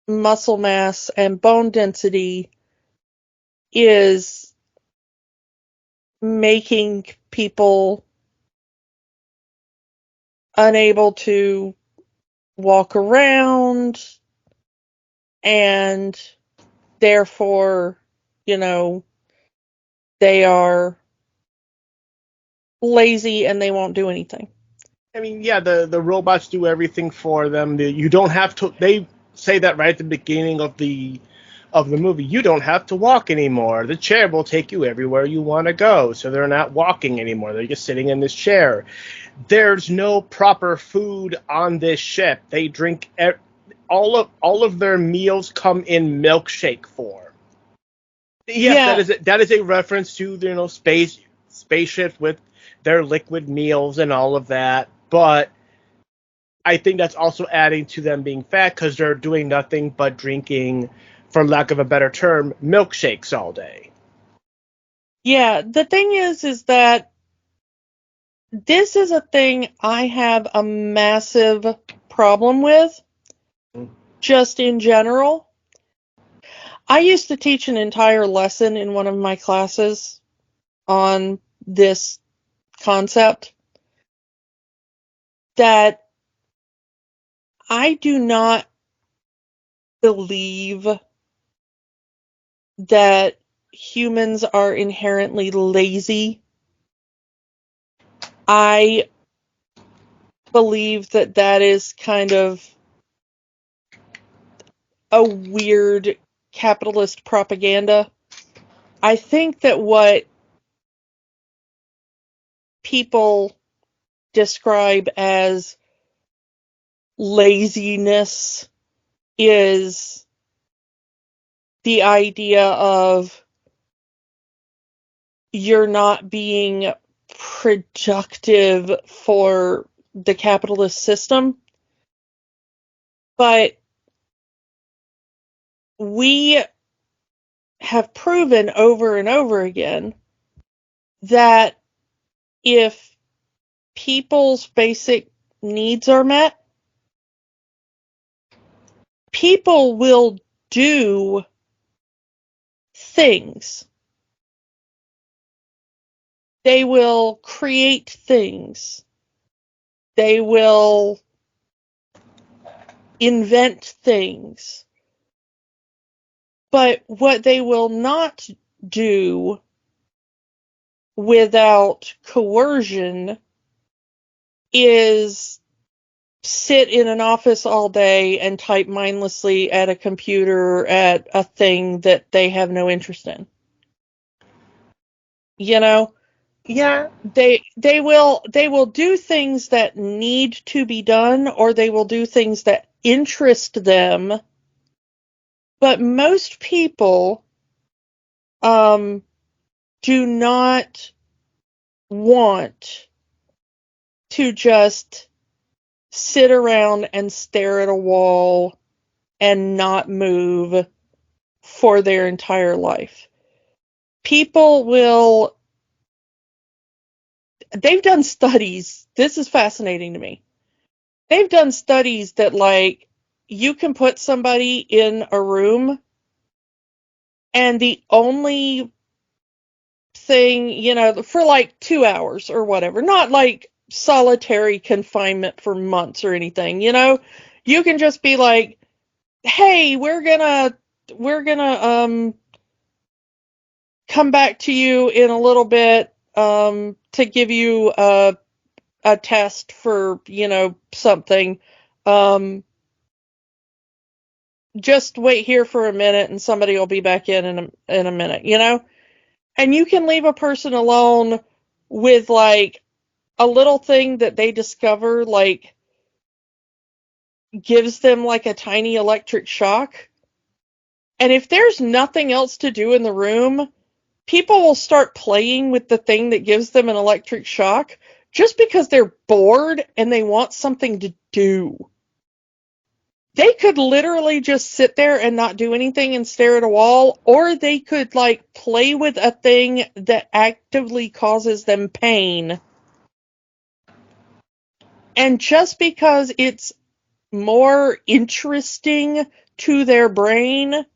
muscle mass and bone density is making people unable to walk around, and therefore, they are lazy and they won't do anything. I mean, yeah, the robots do everything for them. You don't have to. They say that right at the beginning of the movie. You don't have to walk anymore. The chair will take you everywhere you want to go. So they're not walking anymore. They're just sitting in this chair. There's no proper food on this ship. They drink all of their meals come in milkshake form. Yes, yeah. That is a reference to spaceships with their liquid meals and all of that. But I think that's also adding to them being fat because they're doing nothing but drinking, for lack of a better term, milkshakes all day. Yeah, the thing is that this is a thing I have a massive problem with, just in general. I used to teach an entire lesson in one of my classes on this concept, that I do not believe that humans are inherently lazy. I believe that is kind of a weird capitalist propaganda. I think that what people describe as laziness is the idea of you're not being productive for the capitalist system. But we have proven over and over again that if people's basic needs are met, people will do things. They will create things. They will invent things. But what they will not do without coercion is sit in an office all day and type mindlessly at a computer at a thing that they have no interest in. Yeah, they will do things that need to be done, or they will do things that interest them. But most people do not want to just sit around and stare at a wall and not move for their entire life. They've done studies. This is fascinating to me. They've done studies that, like, you can put somebody in a room and the only thing, for like 2 hours or whatever, not like solitary confinement for months or anything, you can just be like, hey, we're gonna come back to you in a little bit to give you a test for something. Just wait here for a minute and somebody will be back in a minute, you know? And you can leave a person alone with like a little thing that they discover, like gives them like a tiny electric shock. And if there's nothing else to do in the room, people will start playing with the thing that gives them an electric shock just because they're bored and they want something to do. They could literally just sit there and not do anything and stare at a wall, or they could like play with a thing that actively causes them pain. And just because it's more interesting to their brain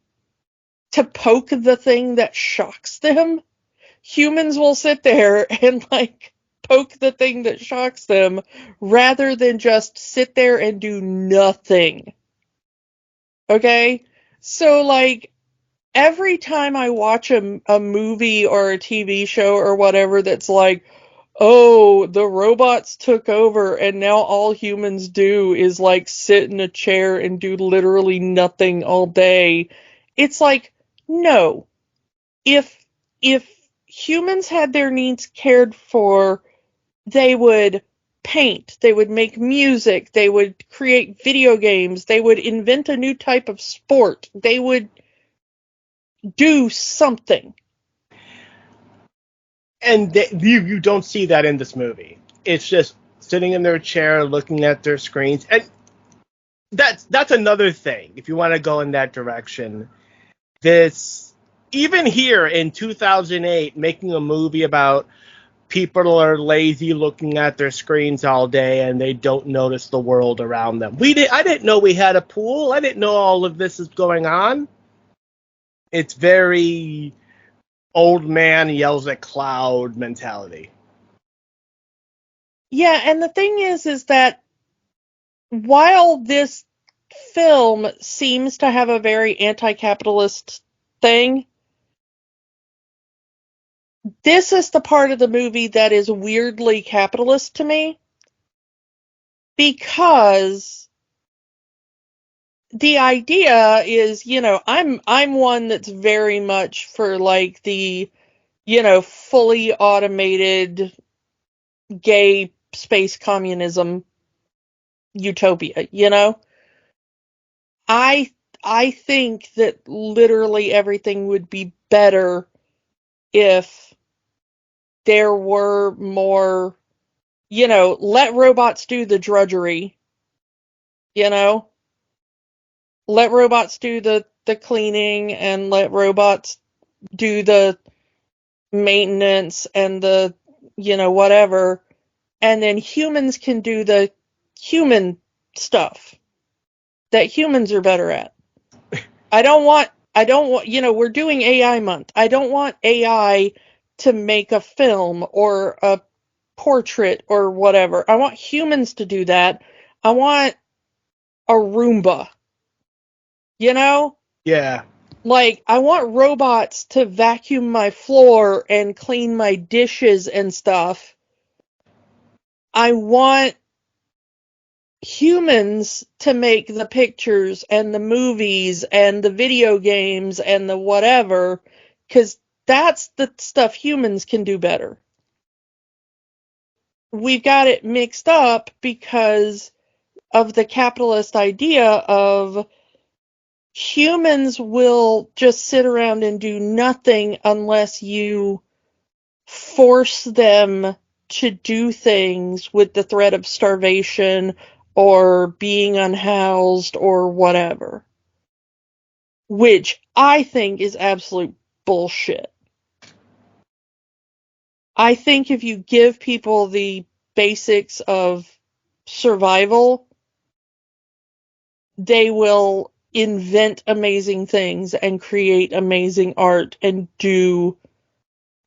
to poke the thing that shocks them, humans will sit there and like poke the thing that shocks them rather than just sit there and do nothing. Okay? So like every time I watch a movie or a TV show or whatever that's like, oh, the robots took over and now all humans do is like sit in a chair and do literally nothing all day. It's like, no. If humans had their needs cared for, they would paint, they would make music, they would create video games, they would invent a new type of sport, they would do something. And you don't see that in this movie. It's just sitting in their chair looking at their screens. And that's another thing, if you want to go in that direction. This, even here in 2008, making a movie about people are lazy looking at their screens all day and they don't notice the world around them. I didn't know we had a pool. I didn't know all of this is going on. It's very old man yells at cloud mentality. Yeah, and the thing is that while this film seems to have a very anti-capitalist thing, this is the part of the movie that is weirdly capitalist to me, because the idea is, you know, I'm one that's very much for like the, you know, fully automated gay space communism utopia, you know? I think that literally everything would be better if there were more, you know, let robots do the drudgery, you know? Let robots do the cleaning and let robots do the maintenance and the, you know, whatever. And then humans can do the human stuff that humans are better at. I don't want, you know, we're doing AI month. I don't want AI to make a film or a portrait or whatever. I want humans to do that. I want a Roomba, you know? Yeah. Like, I want robots to vacuum my floor and clean my dishes and stuff. I want humans to make the pictures and the movies and the video games and the whatever, because that's the stuff humans can do better. We've got it mixed up because of the capitalist idea of humans will just sit around and do nothing unless you force them to do things with the threat of starvation or being unhoused or whatever. Which I think is absolute bullshit. I think if you give people the basics of survival, they will invent amazing things and create amazing art and do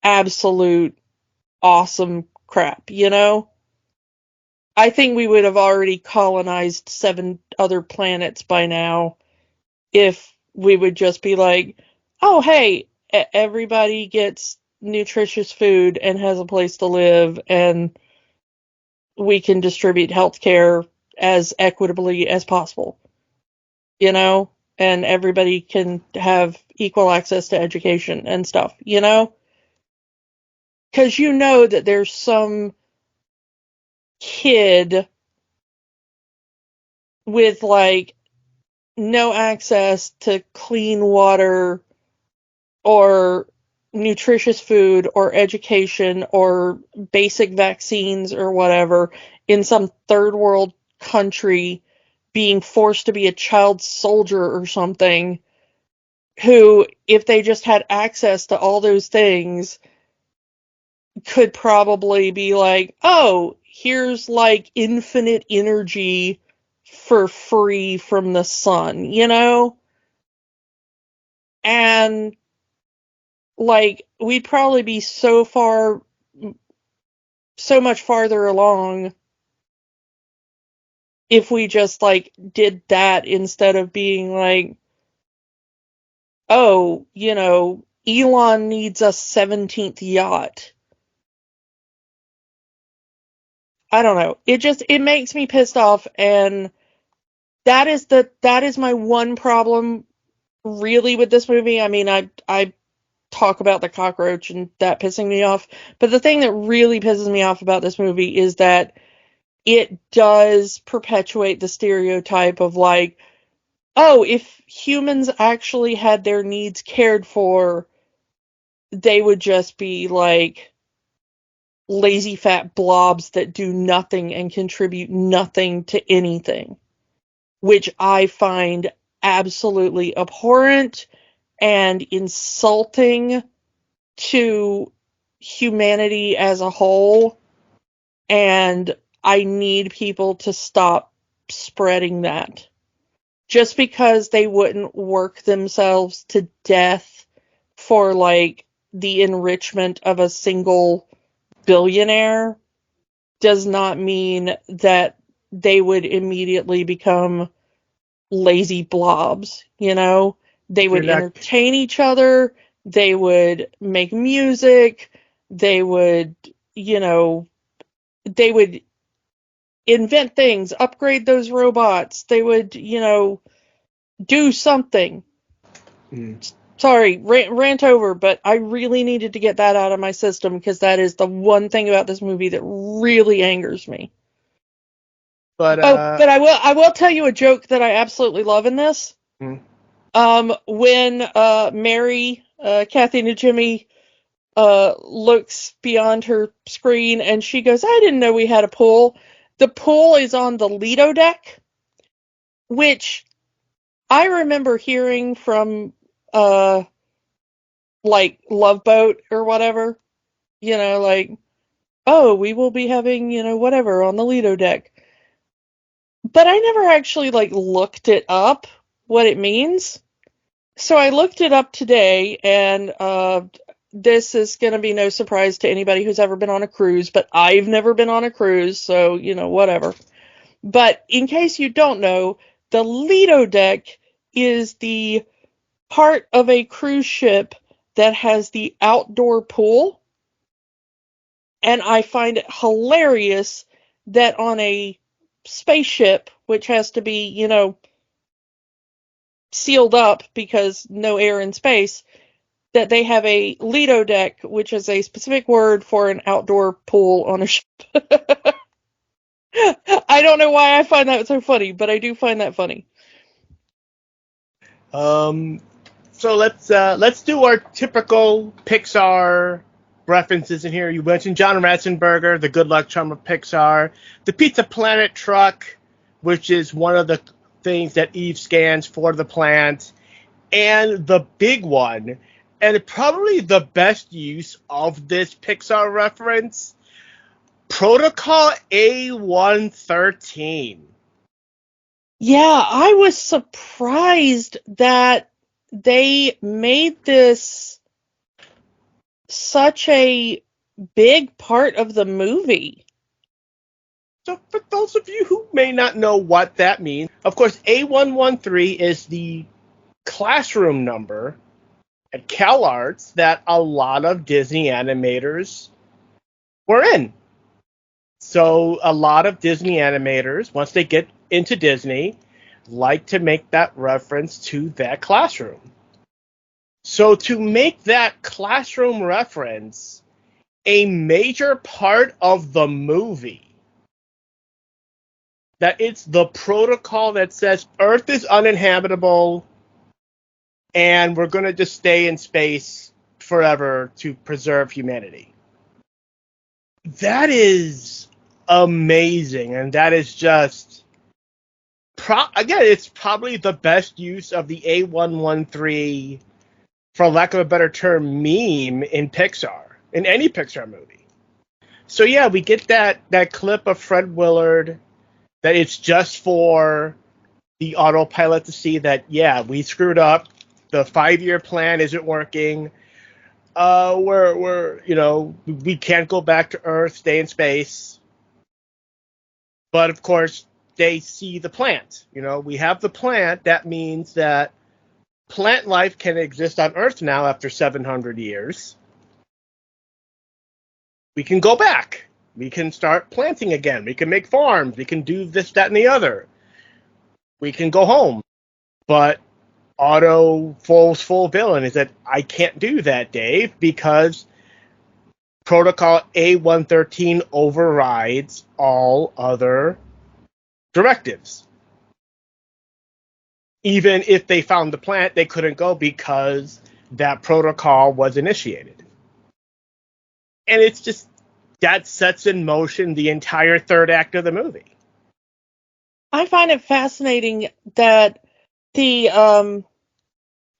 absolute awesome crap, you know? I think we would have already colonized 7 other planets by now if we would just be like, oh, hey, everybody gets nutritious food and has a place to live, and we can distribute healthcare as equitably as possible, you know, and everybody can have equal access to education and stuff, you know, because you know that there's some kid with like no access to clean water or nutritious food or education or basic vaccines or whatever in some third world country being forced to be a child soldier or something, who, if they just had access to all those things, could probably be like, oh, here's like infinite energy for free from the sun, you know? And like, we'd probably be so much farther along if we just like did that instead of being like, oh, you know, Elon needs a 17th yacht. I don't know. It makes me pissed off, and that is my one problem really with this movie. I mean, I talk about the cockroach and that pissing me off, but the thing that really pisses me off about this movie is that it does perpetuate the stereotype of like, oh, if humans actually had their needs cared for, they would just be like lazy fat blobs that do nothing and contribute nothing to anything, which I find absolutely abhorrent and insulting to humanity as a whole, and I need people to stop spreading that. Just because they wouldn't work themselves to death for like the enrichment of a single billionaire does not mean that they would immediately become lazy blobs, you know? They would entertain each other, they would make music, they would, you know, they would invent things, upgrade those robots, they would, you know, do something. Sorry, rant over, but I really needed to get that out of my system because that is the one thing about this movie that really angers me. But I will tell you a joke that I absolutely love in this. When Mary, Kathy Najimy, looks beyond her screen and she goes, I didn't know we had a pool. The pool is on the Lido deck, which I remember hearing from like Love Boat or whatever, you know, like, oh, we will be having, you know, whatever on the Lido deck. But I never actually like looked it up what it means. So I looked it up today, and this is going to be no surprise to anybody who's ever been on a cruise, but I've never been on a cruise, so, you know, whatever. But in case you don't know, the Lido deck is the part of a cruise ship that has the outdoor pool. And I find it hilarious that on a spaceship, which has to be, you know, sealed up because no air in space, that they have a Lido deck, which is a specific word for an outdoor pool on a ship. I don't know why I find that so funny, but I do find that funny. So let's do our typical Pixar references in here. You mentioned John Ratzenberger, the Good Luck Charm of Pixar, the Pizza Planet truck, which is one of the things that Eve scans for the plant, and the big one, and probably the best use of this Pixar reference, Protocol A113. Yeah, I was surprised that they made this such a big part of the movie. So for those of you who may not know what that means, of course, A113 is the classroom number at CalArts that a lot of Disney animators were in. So a lot of Disney animators, once they get into Disney, like to make that reference to that classroom. So to make that classroom reference a major part of the movie, that it's the protocol that says Earth is uninhabitable and we're going to just stay in space forever to preserve humanity. That is amazing, and that is just again, it's probably the best use of the A113, for lack of a better term, meme in Pixar, in any Pixar movie. So yeah, we get that clip of Fred Willard, that it's just for the autopilot to see that, yeah, we screwed up. The 5-year plan isn't working. We can't go back to Earth, stay in space. But of course, they see the plant. We have the plant. That means that plant life can exist on Earth now after 700 years. We can go back. We can start planting again. We can make farms. We can do this, that, and the other. We can go home. But Otto falls full bill and is that, I can't do that, Dave, because Protocol A113 overrides all other directives. Even if they found the plant, they couldn't go because that protocol was initiated. And it's just, that sets in motion the entire third act of the movie. I find it fascinating that the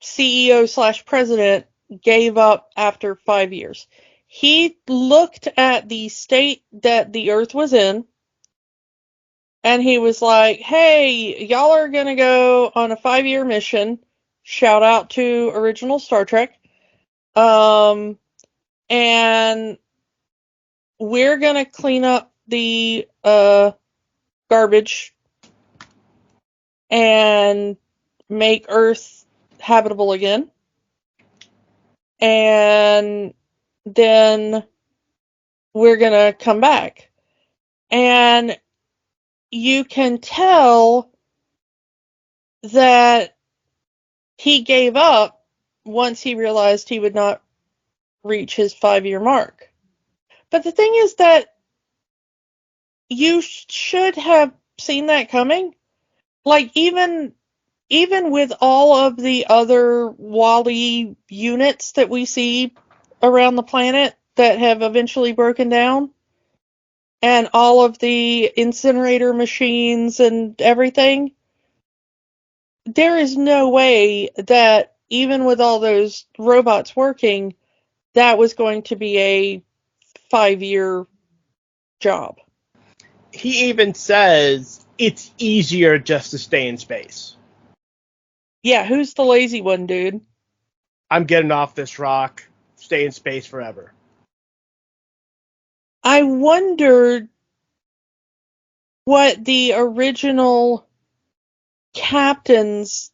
CEO/president gave up after 5 years. He looked at the state that the Earth was in, and he was like, hey, y'all are going to go on a 5-year mission. Shout out to original Star Trek. And we're going to clean up the garbage and make Earth habitable again. And then we're going to come back. And you can tell that he gave up once he realized he would not reach his 5-year mark. But the thing is that you should have seen that coming. Like, even with all of the other WALL-E units that we see around the planet that have eventually broken down, and all of the incinerator machines and everything, there is no way that even with all those robots working, that was going to be a 5-year job. He even says it's easier just to stay in space. Yeah, who's the lazy one, dude? I'm getting off this rock, stay in space forever. I wondered what the original captains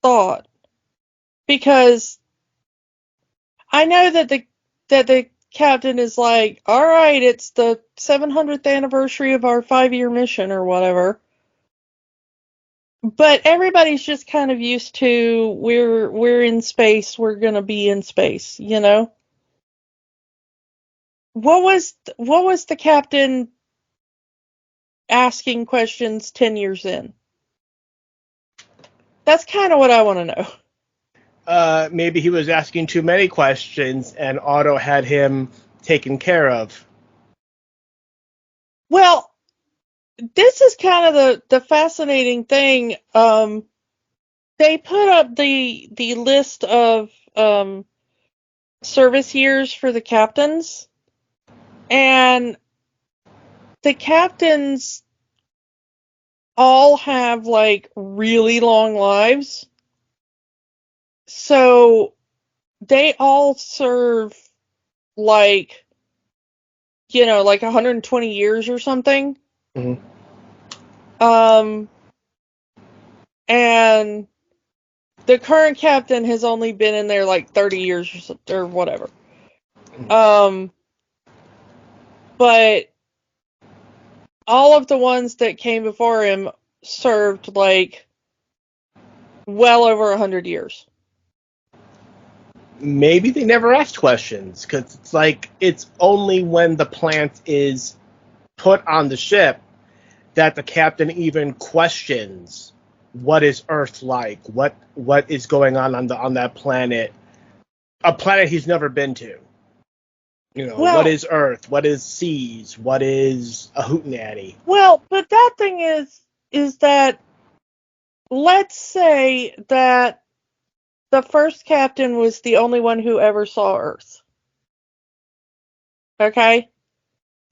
thought, because I know that the captain is like, all right, it's the 700th anniversary of our 5-year mission or whatever. But everybody's just kind of used to, we're in space, we're gonna be in space, you know? What was the captain asking questions 10 years in? That's kind of what I want to know. Maybe he was asking too many questions and Otto had him taken care of. Well, this is kind of the fascinating thing. They put up the list of service years for the captains, and the captains all have like really long lives. So they all serve like, like 120 years or something. Mm-hmm. And the current captain has only been in there like 30 years or whatever. But all of the ones that came before him served like well over 100 years. Maybe they never asked questions, because it's like it's only when the plant is put on the ship that the captain even questions what is Earth like, what is going on that planet, a planet he's never been to. What is Earth? What is seas? What is a hootenanny? Well, but that thing is that, let's say that the first captain was the only one who ever saw Earth. Okay?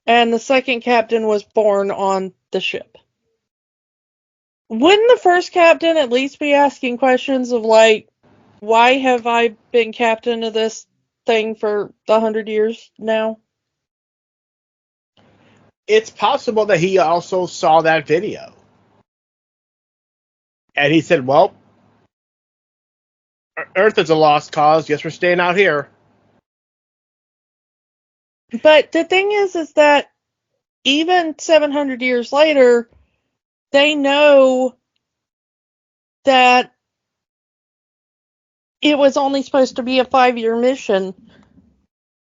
And the second captain was born on the ship. Wouldn't the first captain at least be asking questions of like, why have I been captain of this thing for 100 years now? It's possible that he also saw that video. And he said, well, Earth is a lost cause. Guess we're staying out here. But the thing is that even 700 years later, they know that it was only supposed to be a 5-year mission.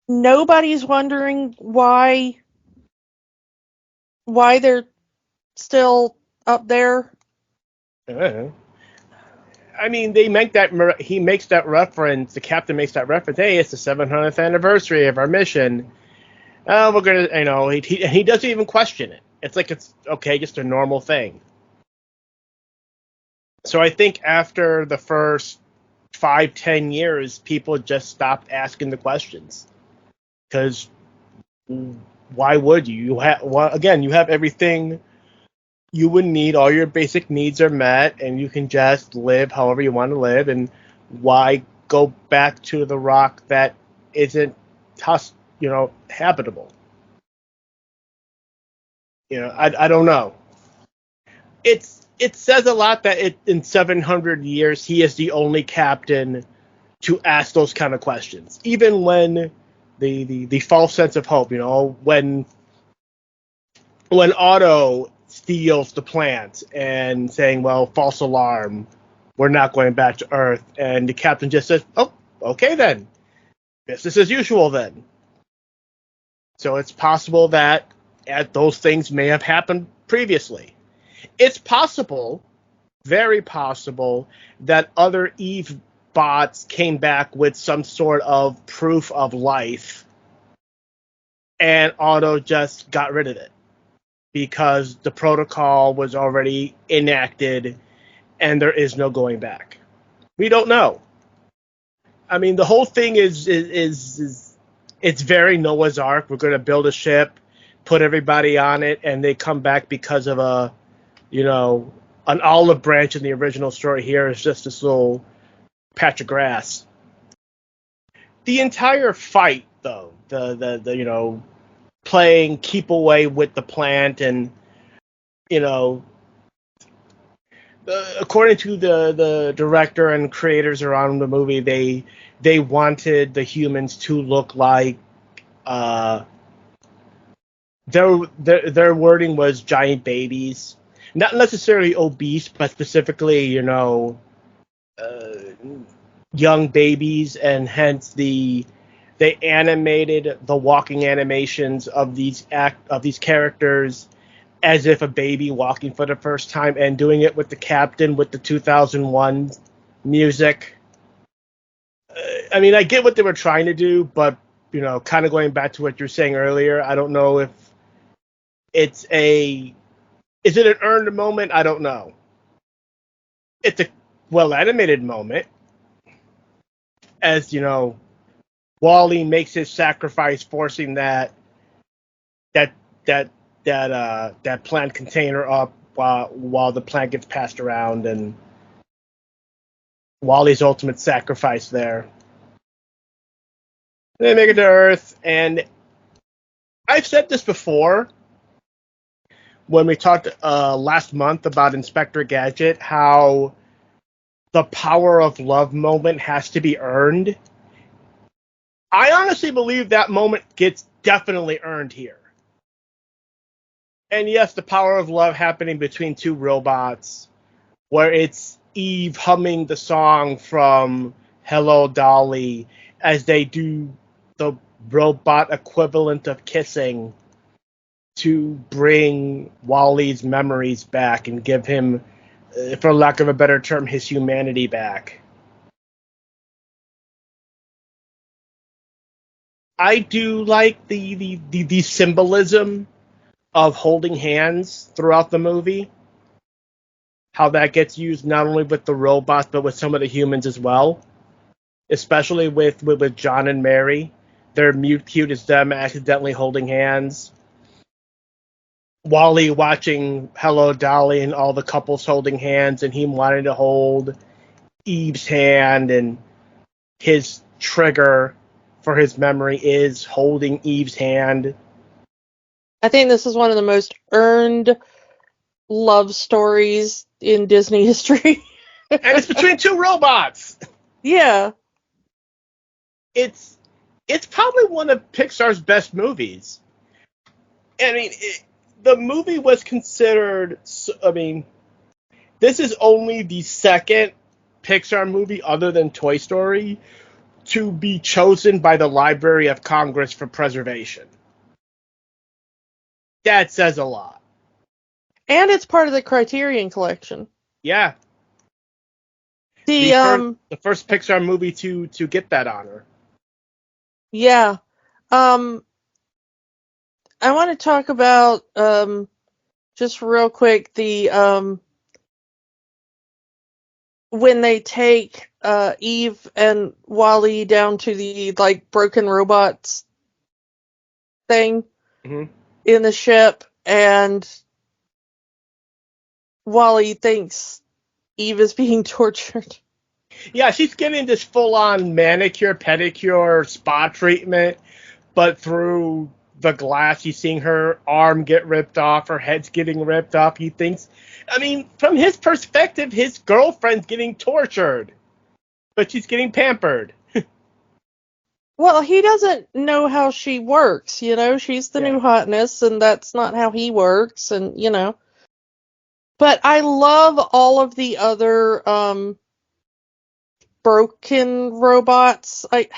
Nobody's wondering why they're still up there. I mean, he makes that reference. The captain makes that reference. Hey, it's the 700th anniversary of our mission. We're gonna, he doesn't even question it. It's like it's okay, just a normal thing. So I think after the first 5-10 years, people just stopped asking the questions, because why would you? You have everything you would need. All your basic needs are met, and you can just live however you want to live. And why go back to the rock that isn't habitable? I don't know. It says a lot that in 700 years he is the only captain to ask those kind of questions, even when the false sense of hope. When Otto steals the plant and saying, well, false alarm, we're not going back to Earth. And the captain just says, oh, okay then. Business as usual then. So it's possible that those things may have happened previously. It's possible, very possible, that other Eve bots came back with some sort of proof of life, and Otto just got rid of it because the protocol was already enacted and there is no going back. We don't know. I mean, the whole thing is it's very Noah's Ark. We're going to build a ship, put everybody on it, and they come back because of an olive branch in the original story. Here is just this little patch of grass. The entire fight, though, the playing keep away with the plant, and according to the director and creators around the movie, they wanted the humans to look like their wording was giant babies, not necessarily obese, but specifically young babies, and hence they animated the walking animations of these characters as if a baby walking for the first time, and doing it with the captain with the 2001 music. I mean, I get what they were trying to do, but kind of going back to what you were saying earlier, I don't know if is it an earned moment? I don't know. It's a well animated moment, as Wally makes his sacrifice, forcing that plant container up while the plant gets passed around, and Wally's ultimate sacrifice there. And they make it to Earth, and I've said this before when we talked last month about Inspector Gadget, how the power of love moment has to be earned. I honestly believe that moment gets definitely earned here. And yes, the power of love happening between two robots, where it's Eve humming the song from Hello Dolly as they do the robot equivalent of kissing to bring Wally's memories back and give him, for lack of a better term, his humanity back. I do like the symbolism of holding hands throughout the movie. How that gets used not only with the robots but with some of the humans as well. Especially with John and Mary. Their mute cute is them accidentally holding hands. Wally watching Hello Dolly and all the couples holding hands and him wanting to hold Eve's hand, and his trigger for his memory is holding Eve's hand. I think this is one of the most earned love stories in Disney history. And it's between two robots. Yeah. It's probably one of Pixar's best movies. I mean, the movie was considered. I mean, this is only the second Pixar movie other than Toy Story to be chosen by the Library of Congress for preservation. That says a lot. And it's part of the Criterion Collection. Yeah. The first Pixar movie to get that honor. Yeah. I want to talk about just real quick the when they take Eve and Wally down to the like broken robots thing Mm-hmm. in the ship, and Wally thinks Eve is being tortured. Yeah, she's getting this full-on manicure, pedicure, spa treatment, but through the glass, he's seeing her arm get ripped off, her head's getting ripped off. He thinks, I mean, from his perspective, his girlfriend's getting tortured, but she's getting pampered. Well, he doesn't know how she works, you know? She's the new hotness, and that's not how he works, and, you know. But I love all of the other broken robots. I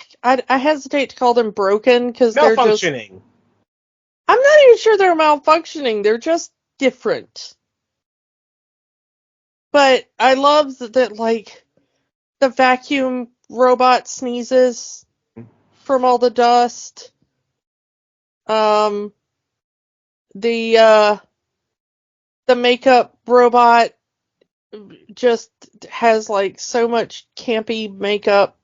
hesitate to call them broken because they're just. Malfunctioning. I'm not even sure they're malfunctioning. They're just different. But I love that like the vacuum robot sneezes from all the dust. Um, the makeup robot just has like so much campy makeup.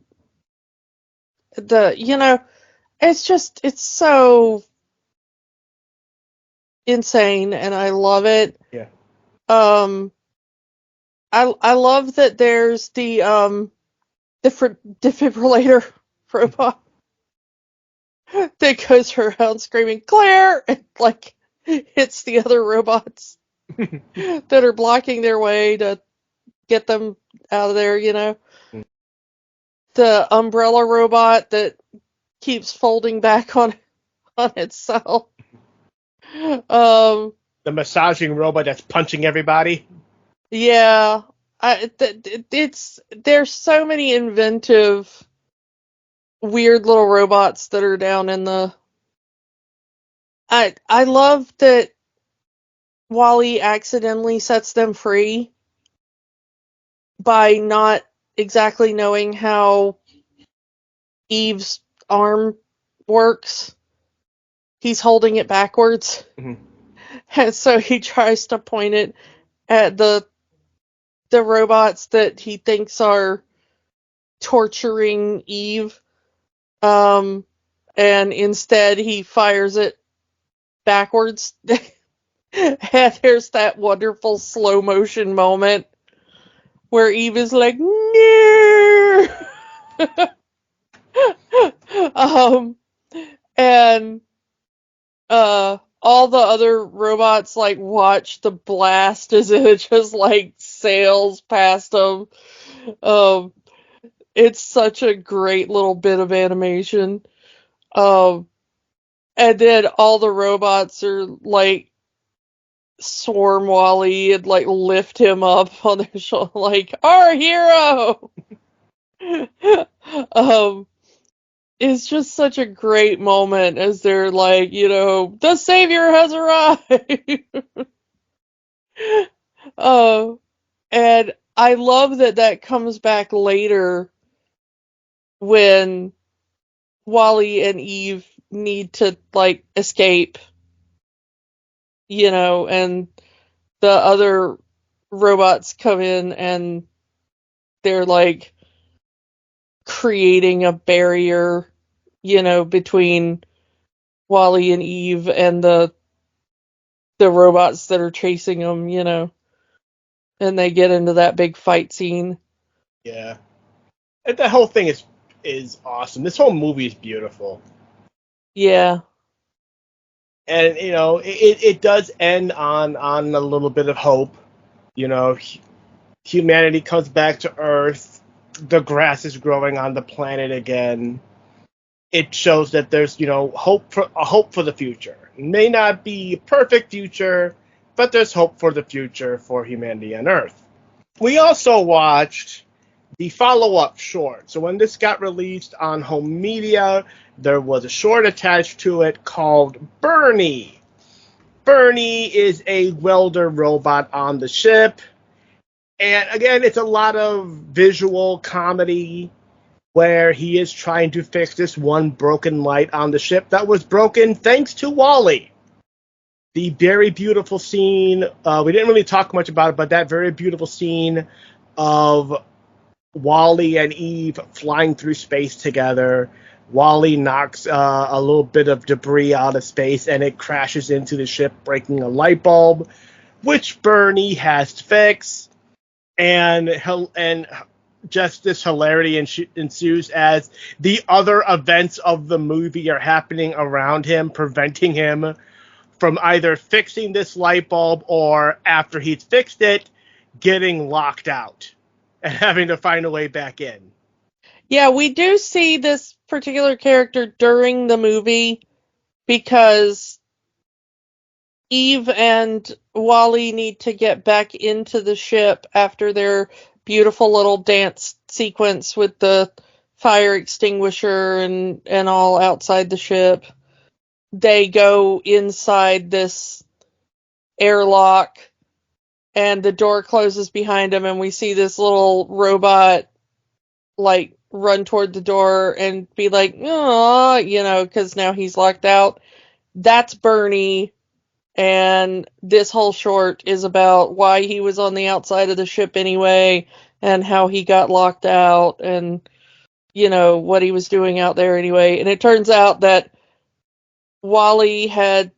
It's so insane, and I love it. Yeah. I love that there's the defibrillator robot that goes around screaming Claire and like hits the other robots that are blocking their way to get them out of there, you know. The umbrella robot that keeps folding back on itself. The massaging robot that's punching everybody. Yeah, there's so many inventive, weird little robots that are down in the. I love that Wally accidentally sets them free by not exactly knowing how Eve's arm works. He's holding it backwards. Mm-hmm. And so he tries to point it at the robots that he thinks are torturing Eve. And instead he fires it backwards. And there's that wonderful slow motion moment where Eve is like, no! And all the other robots like watch the blast as it just like sails past them. It's such a great little bit of animation. And then all the robots are like swarm Wally and like lift him up on their shoulder, like our hero. It's just such a great moment as they're like, the savior has arrived. uh, and I love that comes back later when Wally and Eve need to like escape, and the other robots come in and they're like creating a barrier, between Wally and Eve and the robots that are chasing them, and they get into that big fight scene. Yeah. And the whole thing is awesome. This whole movie is beautiful. Yeah. And it does end on a little bit of hope. Humanity comes back to Earth. The grass is growing on the planet again. It shows that there's hope for the future. It may not be a perfect future, but there's hope for the future for humanity on Earth. We also watched the follow-up short. So when this got released on home media, there was a short attached to it called Bernie. Bernie is a welder robot on the ship. And again, it's a lot of visual comedy where he is trying to fix this one broken light on the ship that was broken thanks to Wally. The very beautiful scene, we didn't really talk much about it, but that very beautiful scene of Wally and Eve flying through space together. Wally knocks a little bit of debris out of space and it crashes into the ship, breaking a light bulb, which Bernie has to fix. And just this hilarity ensues as the other events of the movie are happening around him, preventing him from either fixing this light bulb or, after he's fixed it, getting locked out and having to find a way back in. Yeah, we do see this particular character during the movie because Eve and Wally need to get back into the ship after their beautiful little dance sequence with the fire extinguisher and all outside the ship. They go inside this airlock and the door closes behind them and we see this little robot like run toward the door and be like, oh, because now he's locked out. That's Bernie. And this whole short is about why he was on the outside of the ship anyway, and how he got locked out, and, what he was doing out there anyway. And it turns out that Wally had,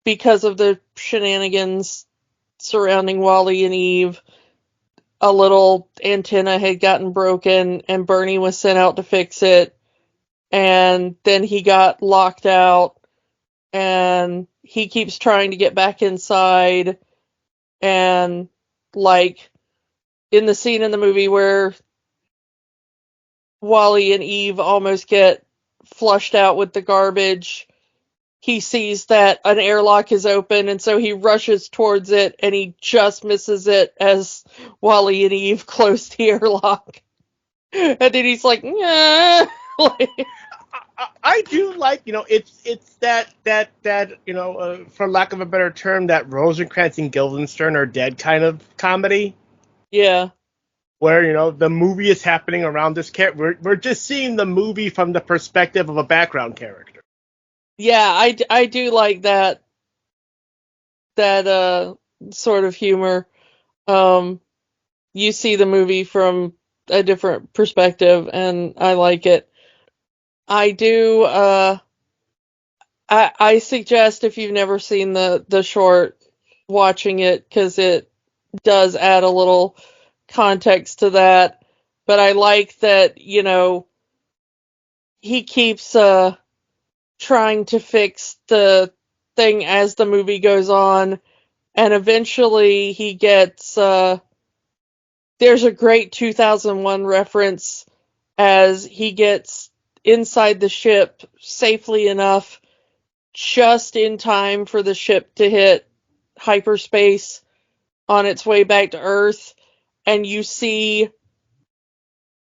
because of the shenanigans surrounding Wally and Eve, a little antenna had gotten broken, and Bernie was sent out to fix it. And then he got locked out, and he keeps trying to get back inside, and like in the scene in the movie where Wally and Eve almost get flushed out with the garbage, he sees that an airlock is open, and so he rushes towards it, and he just misses it as Wally and Eve close the airlock. And then he's like, nah. I do like, it's that for lack of a better term, that Rosencrantz and Guildenstern are dead kind of comedy. Yeah. Where, the movie is happening around this character. We're just seeing the movie from the perspective of a background character. Yeah, I do like that sort of humor. You see the movie from a different perspective, and I like it. I do, I suggest, if you've never seen the short, watching it, because it does add a little context to that. But I like that, he keeps trying to fix the thing as the movie goes on, and eventually he gets, there's a great 2001 reference as he gets inside the ship safely enough just in time for the ship to hit hyperspace on its way back to Earth, and you see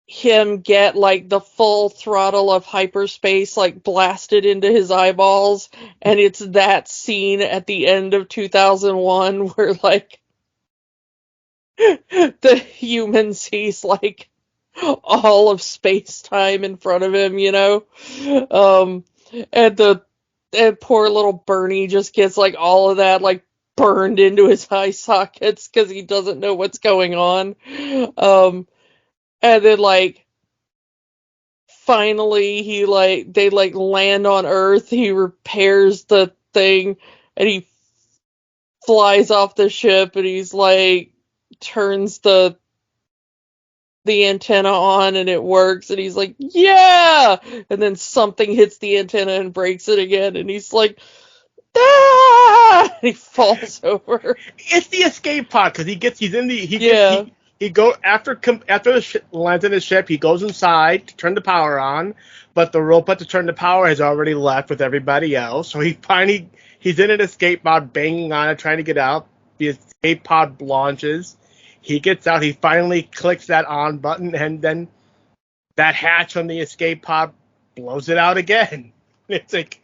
him get like the full throttle of hyperspace like blasted into his eyeballs, and it's that scene at the end of 2001 where like the human sees like all of space-time in front of him, you know? And poor little Bernie just gets like all of that like burned into his eye sockets because he doesn't know what's going on. And then like finally they land on Earth, he repairs the thing, and he flies off the ship, and he's like turns the antenna on and it works, and he's like, yeah, and then something hits the antenna and breaks it again, and he's like, ah, and he falls over. It's the escape pod because Yeah. He go after the lands in his ship. He goes inside to turn the power on, but the robot to turn the power has already left with everybody else. So he's in an escape pod, banging on it, trying to get out. The escape pod launches. He gets out. He finally clicks that on button, and then that hatch on the escape pod blows it out again. It's like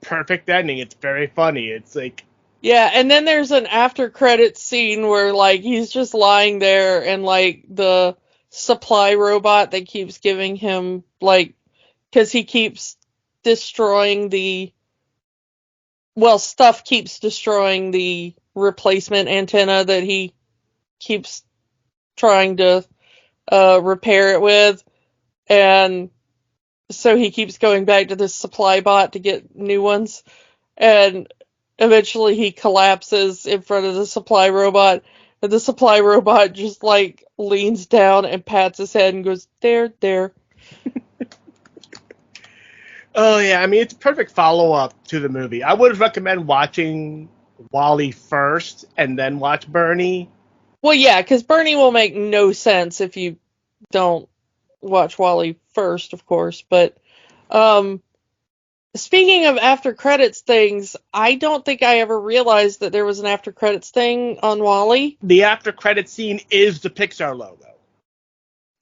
perfect ending. It's very funny. It's like. Yeah, and then there's an after credits scene where like he's just lying there, and like the supply robot that keeps giving him like, because he keeps destroying stuff keeps destroying the replacement antenna that he keeps trying to repair it with, and so he keeps going back to this supply bot to get new ones, and eventually he collapses in front of the supply robot, and the supply robot just like leans down and pats his head and goes, there. Oh yeah, I mean it's a perfect follow-up to the movie. I would recommend watching Wall-E first and then watch Bernie. Well, yeah, because Bernie will make no sense if you don't watch Wall-E first, of course. But speaking of after credits things, I don't think I ever realized that there was an after credits thing on Wall-E. The after credit scene is the Pixar logo.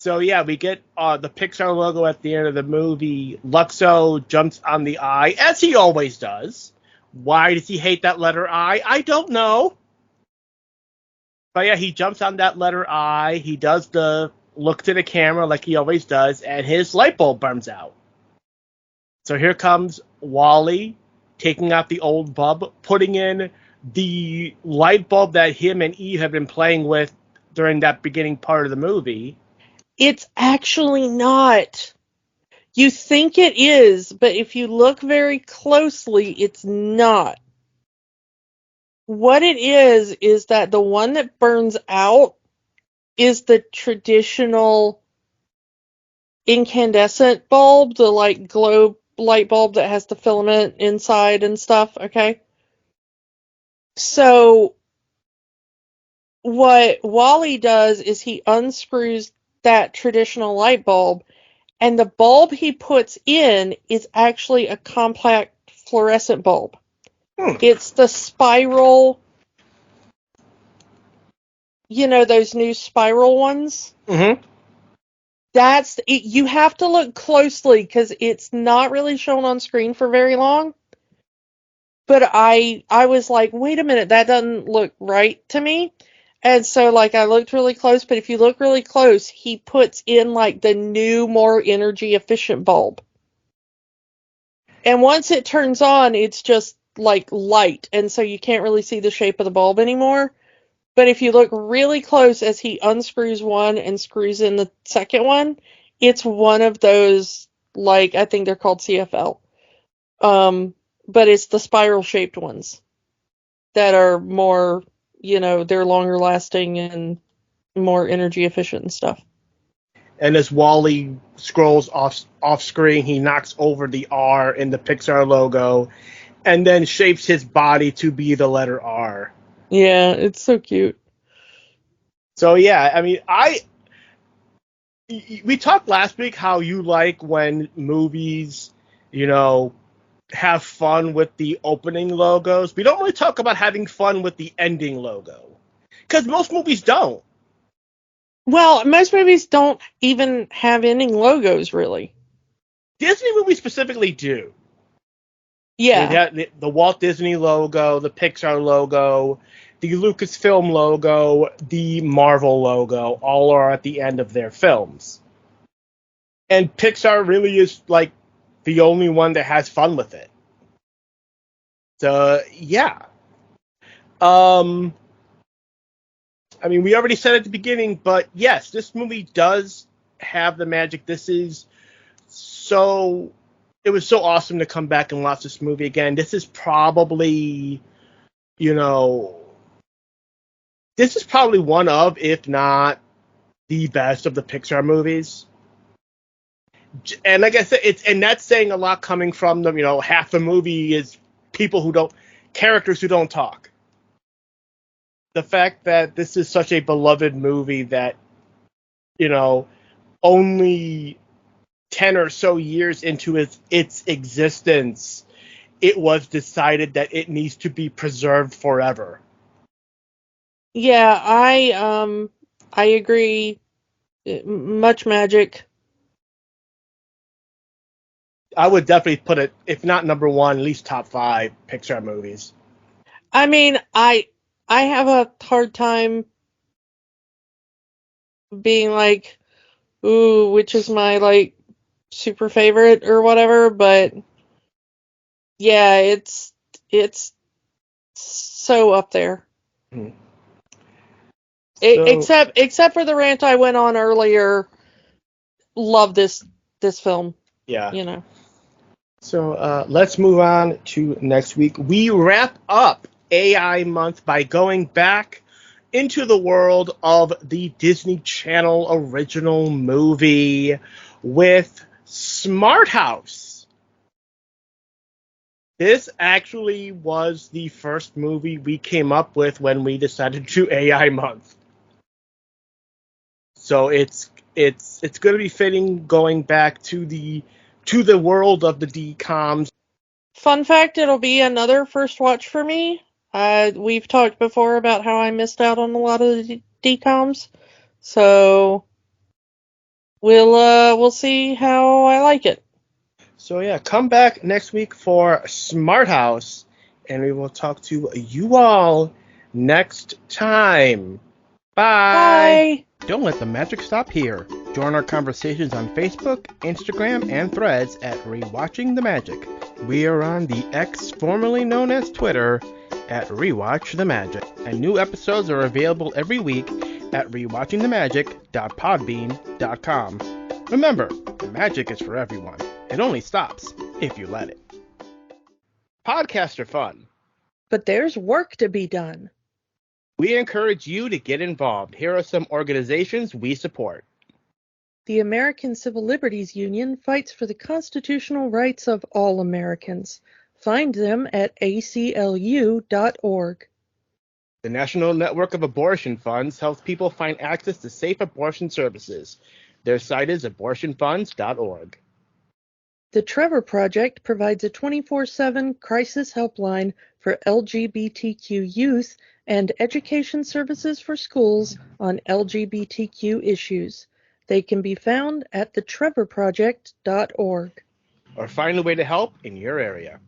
So yeah, we get the Pixar logo at the end of the movie. Luxo jumps on the I, as he always does. Why does he hate that letter I? I don't know. But yeah, he jumps on that letter I. He does the look to the camera like he always does, and his light bulb burns out. So here comes Wall-E taking out the old bulb, putting in the light bulb that him and Eve have been playing with during that beginning part of the movie. It's actually not. You think it is, but if you look very closely, it's not. What it is that the one that burns out is the traditional incandescent bulb, the like globe light bulb that has the filament inside and stuff, okay? So what Wall-E does is he unscrews that traditional light bulb, and the bulb he puts in is actually a compact fluorescent bulb. It's the spiral, those new spiral ones? Mm-hmm. That's it. You have to look closely because it's not really shown on screen for very long. But I was like, wait a minute, that doesn't look right to me. And so like I looked really close, but if you look really close, he puts in like the new, more energy efficient bulb. And once it turns on, it's just like light, and so you can't really see the shape of the bulb anymore. But if you look really close as he unscrews one and screws in the second one, it's one of those, like, I think they're called CFL. But it's the spiral-shaped ones that are more, they're longer lasting and more energy efficient and stuff. And as Wall-E scrolls off screen, he knocks over the R in the Pixar logo and then shapes his body to be the letter R. Yeah, it's so cute. So yeah, I mean, we talked last week how you like when movies, have fun with the opening logos. We don't really talk about having fun with the ending logo. Because most movies don't. Well, most movies don't even have ending logos, really. Disney movies specifically do. Yeah. The Walt Disney logo, the Pixar logo, the Lucasfilm logo, the Marvel logo, all are at the end of their films. And Pixar really is like the only one that has fun with it. So yeah. I mean, we already said at the beginning, but yes, this movie does have the magic. It was so awesome to come back and watch this movie again. This is probably, you know, one of, if not the best of the Pixar movies. And like I said, and that's saying a lot coming from them. Half the movie is characters who don't talk. The fact that this is such a beloved movie that, only 10 or so years into its existence, it was decided that it needs to be preserved forever. Yeah, I agree. Much magic. I would definitely put it, if not number one, at least top 5 Pixar movies. I mean, I have a hard time being like, ooh, which is my like super favorite or whatever, but yeah, it's so up there. Hmm. Except for the rant I went on earlier, love this film, Yeah. So let's move on to next week. We wrap up AI month by going back into the world of the Disney Channel original movie with Smart House. This actually was the first movie we came up with when we decided to do AI month. So it's going to be fitting going back to the world of the DComs. Fun fact, it'll be another first watch for me. We've talked before about how I missed out on a lot of the DComs, so we'll see how I like it. So yeah, come back next week for Smart House, and we will talk to you all next time. Bye! Bye! Don't let the magic stop here. Join our conversations on Facebook, Instagram, and Threads at Rewatching the Magic. We are on the X formerly known as Twitter at Rewatch the Magic, and new episodes are available every week at rewatchingthemagic.podbean.com. Remember, the magic is for everyone. It only stops if you let it. Podcasts are fun. But there's work to be done. We encourage you to get involved. Here are some organizations we support. The American Civil Liberties Union fights for the constitutional rights of all Americans. Find them at aclu.org. The National Network of Abortion Funds helps people find access to safe abortion services. Their site is abortionfunds.org. The Trevor Project provides a 24/7 crisis helpline for LGBTQ youth and education services for schools on LGBTQ issues. They can be found at thetrevorproject.org. Or find a way to help in your area.